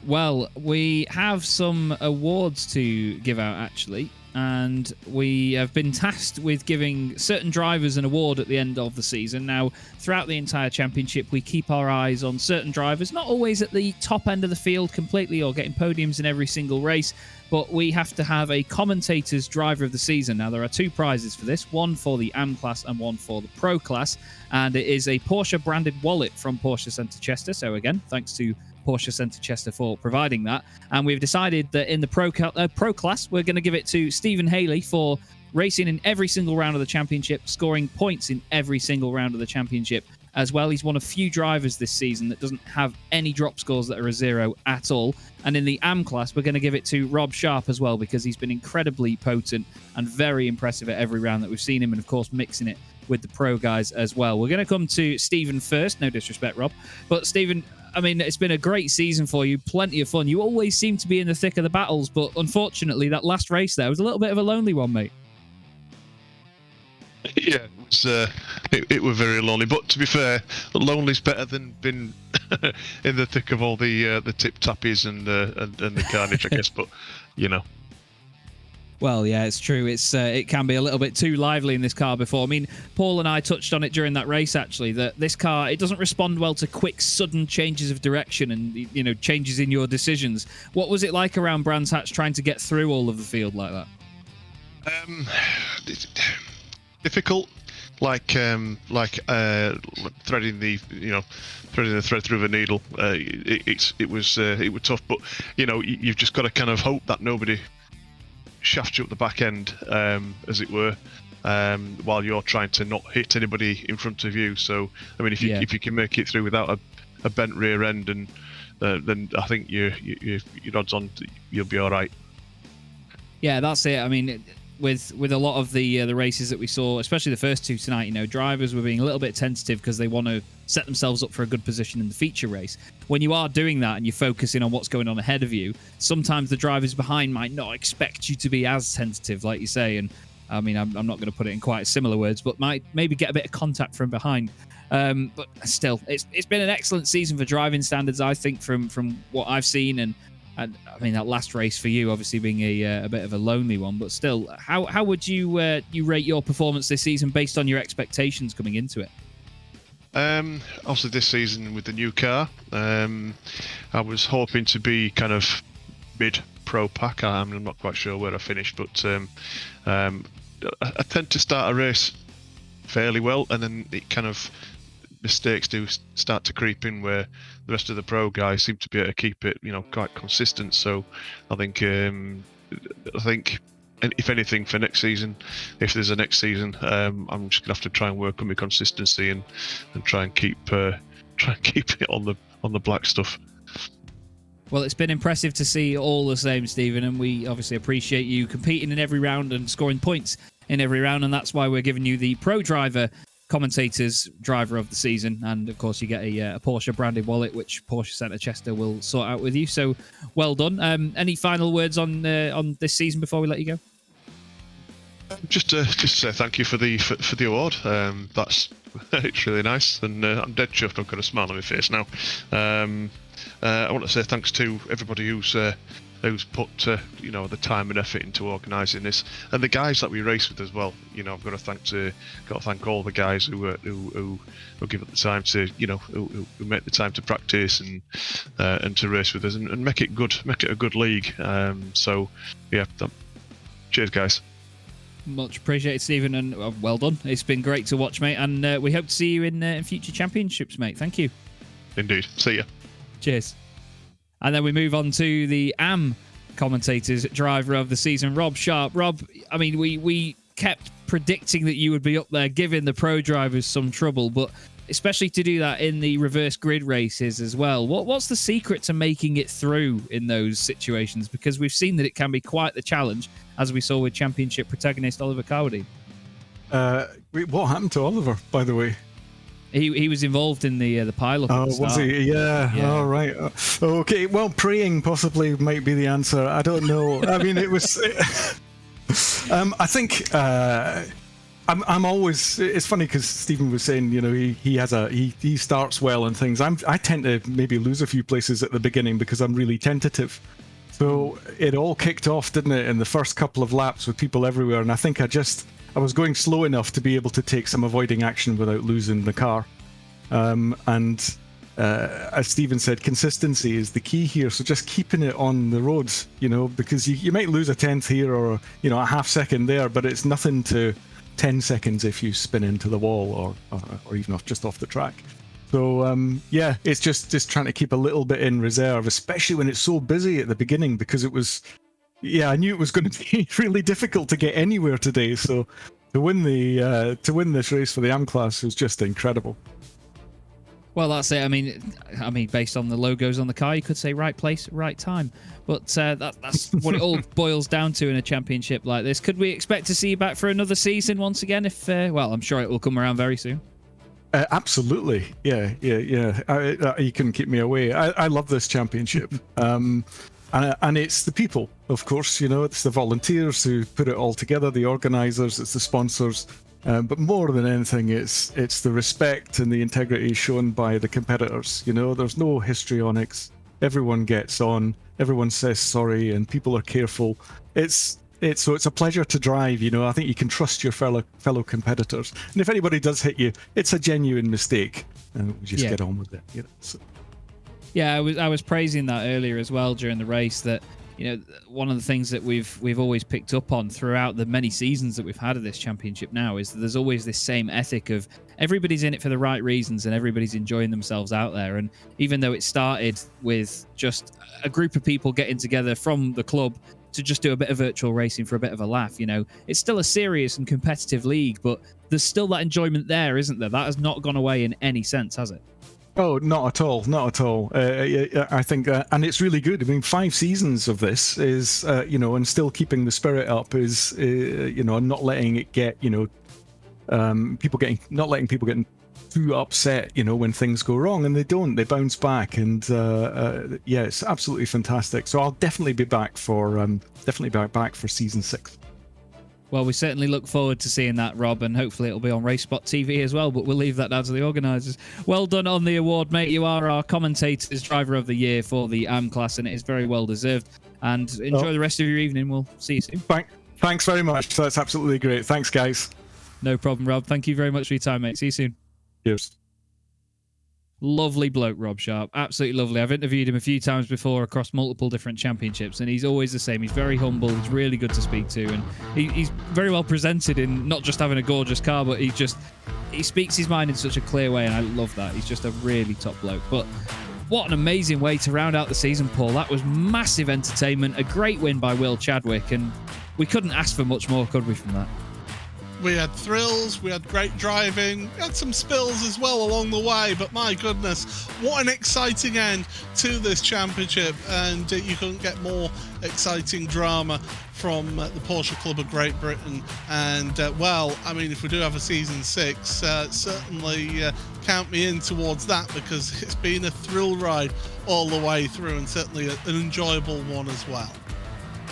[SPEAKER 1] Well, we have some awards to give out, actually. And we have been tasked with giving certain drivers an award at the end of the season. Now, throughout the entire championship, we keep our eyes on certain drivers, not always at the top end of the field completely or getting podiums in every single race, but we have to have a commentator's driver of the season. Now, there are two prizes for this, one for the AM class and one for the Pro class, and it is a Porsche branded wallet from Porsche Centre Chester. So again, thanks to Porsche Centre Chester for providing that. And we've decided that in the Pro class, we're going to give it to Stephen Haley for racing in every single round of the championship, scoring points in every single round of the championship. As well, he's one of few drivers this season that doesn't have any drop scores that are a 0 at all. And in the AM class, we're going to give it to Rob Sharp as well, because he's been incredibly potent and very impressive at every round that we've seen him, and of course mixing it with the Pro guys as well. We're going to come to Stephen first. No disrespect, Rob. But Stephen, I mean, it's been a great season for you. Plenty of fun. You always seem to be in the thick of the battles, but unfortunately, that last race there was a little bit of a lonely one, mate.
[SPEAKER 5] Yeah, it was very lonely. But to be fair, lonely's better than being in the thick of all the tip tappies and the carnage, I guess. But you know.
[SPEAKER 1] Well, yeah, it's true. It can be a little bit too lively in this car before. I mean, Paul and I touched on it during that race, actually, that this car, it doesn't respond well to quick, sudden changes of direction and, you know, changes in your decisions. What was it like around Brands Hatch trying to get through all of the field like that?
[SPEAKER 5] Difficult, like threading the thread through the needle. It was tough, but you know, you've just got to kind of hope that nobody shafts you up the back end, as it were, while you're trying to not hit anybody in front of you. So, I mean, if you can make it through without a bent rear end, and then I think your odds on you'll be all right.
[SPEAKER 1] Yeah, that's it. I mean, with a lot of the races that we saw, especially the first two tonight, you know, drivers were being a little bit tentative because they want to set themselves up for a good position in the feature race. When you are doing that and you're focusing on what's going on ahead of you, sometimes the drivers behind might not expect you to be as tentative, like you say. And I mean, I'm not going to put it in quite similar words, but might maybe get a bit of contact from behind. But still, it's been an excellent season for driving standards, I think, from what I've seen. And I mean, that last race for you, obviously being a bit of a lonely one, but still, how would you rate your performance this season based on your expectations coming into it?
[SPEAKER 5] Obviously, this season with the new car, I was hoping to be kind of mid-pro pack. I'm not quite sure where I finished, but I tend to start a race fairly well, and then it kind of mistakes do start to creep in where the rest of the pro guys seem to be able to keep it, you know, quite consistent. So I think if anything for next season, if there's a next season, I'm just gonna have to try and work on my consistency and try and keep it on the black stuff.
[SPEAKER 1] Well, it's been impressive to see all the same, Stephen, and we obviously appreciate you competing in every round and scoring points in every round, and that's why we're giving you the Pro Driver Commentator's Driver of the Season. And of course, you get a Porsche branded wallet, which Porsche Centre Chester will sort out with you. So well done. Any final words on this season before we let you go?
[SPEAKER 5] Just to say thank you for the award. That's it's really nice, and I'm dead chuffed. I've got a smile on my face now. I want to say thanks to everybody who's who's put the time and effort into organising this, and the guys that we race with as well. I've got to thank all the guys who give up the time to who make the time to practice and to race with us and make it a good league. Cheers, guys.
[SPEAKER 1] Much appreciated, Stephen, and well done. It's been great to watch, mate, and we hope to see you in future championships, mate. Thank you.
[SPEAKER 5] Indeed. See ya.
[SPEAKER 1] Cheers. And then we move on to the AM commentators, driver of the season, Rob Sharp. Rob, I mean, we kept predicting that you would be up there, giving the pro drivers some trouble, but especially to do that in the reverse grid races as well. What's the secret to making it through in those situations? Because we've seen that it can be quite the challenge, as we saw with championship protagonist Oliver Cowardine.
[SPEAKER 6] What happened to Oliver, by the way?
[SPEAKER 1] He was involved in the pile-up.
[SPEAKER 6] Oh, was he? Yeah. Oh, right. Okay. Well, praying possibly might be the answer. I don't know. I mean, it was. I think I'm always. It's funny because Stephen was saying, he starts well and things. I tend to maybe lose a few places at the beginning because I'm really tentative. So it all kicked off, didn't it, in the first couple of laps with people everywhere, and I think I was going slow enough to be able to take some avoiding action without losing the car. As Stephen said, consistency is the key here. So just keeping it on the roads, because you might lose a tenth here or a half second there, but it's nothing to 10 seconds if you spin into the wall or even just off the track. So it's just trying to keep a little bit in reserve, especially when it's so busy at the beginning, because it was. Yeah, I knew it was going to be really difficult to get anywhere today. So to win this race for the AM class was just incredible.
[SPEAKER 1] Well, that's it. I mean, based on the logos on the car, you could say right place, right time. But that's what it all boils down to in a championship like this. Could we expect to see you back for another season once again? I'm sure it will come around very soon.
[SPEAKER 6] Absolutely. Yeah. You couldn't keep me away. I love this championship. And it's the people, of course, it's the volunteers who put it all together, the organisers, it's the sponsors, but more than anything, it's the respect and the integrity shown by the competitors. There's no histrionics. Everyone gets on, everyone says sorry, and people are careful. It's a pleasure to drive. I think you can trust your fellow competitors, and if anybody does hit you, it's a genuine mistake, and we just get on with it. So.
[SPEAKER 1] Yeah, I was praising that earlier as well during the race, that one of the things that we've always picked up on throughout the many seasons that we've had of this championship now is that there's always this same ethic of everybody's in it for the right reasons and everybody's enjoying themselves out there. And even though it started with just a group of people getting together from the club to just do a bit of virtual racing for a bit of a laugh, it's still a serious and competitive league, but there's still that enjoyment there, isn't there? That has not gone away in any sense, has it?
[SPEAKER 6] Oh, not at all. I think, and it's really good. I mean, 5 seasons of this is, and still keeping the spirit up is, and not letting it get, not letting people get too upset, when things go wrong, and they bounce back, and it's absolutely fantastic. So I'll definitely be back for season 6.
[SPEAKER 1] Well, we certainly look forward to seeing that, Rob, and hopefully it'll be on RaceSpotTV as well, but we'll leave that down to the organisers. Well done on the award, mate. You are our commentator's driver of the year for the AM class, and it is very well deserved. And enjoy the rest of your evening. We'll see you soon.
[SPEAKER 6] Thanks very much. That's absolutely great. Thanks, guys.
[SPEAKER 1] No problem, Rob. Thank you very much for your time, mate. See you soon.
[SPEAKER 6] Cheers.
[SPEAKER 1] Lovely bloke, Rob Sharp. Absolutely lovely. I've interviewed him a few times before across multiple different championships, and he's always the same. He's very humble. He's really good to speak to, and he's very well presented in not just having a gorgeous car, but he speaks his mind in such a clear way, and I love that. He's just a really top bloke. But what an amazing way to round out the season, Paul. That was massive entertainment, a great win by Will Chadwick, and we couldn't ask for much more, could we, from that?
[SPEAKER 2] We had thrills, we had great driving, we had some spills as well along the way, but my goodness, what an exciting end to this championship, and you couldn't get more exciting drama from the Porsche Club of Great Britain. And if we do have a season 6, certainly count me in towards that, because it's been a thrill ride all the way through, and certainly an enjoyable one as well.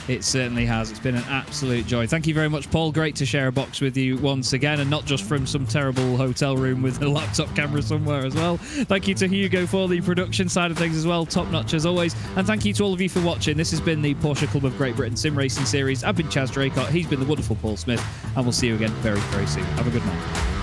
[SPEAKER 1] It certainly has. It's been an absolute joy. Thank you very much, Paul. Great to share a box with you once again, and not just from some terrible hotel room with a laptop camera somewhere as well. Thank you to Hugo for the production side of things as well. Top notch as always. And thank you to all of you for watching. This has been the Porsche Club of Great Britain Sim Racing Series. I've been Chaz Draycott. He's been the wonderful Paul Smith. And we'll see you again very, very soon. Have a good night.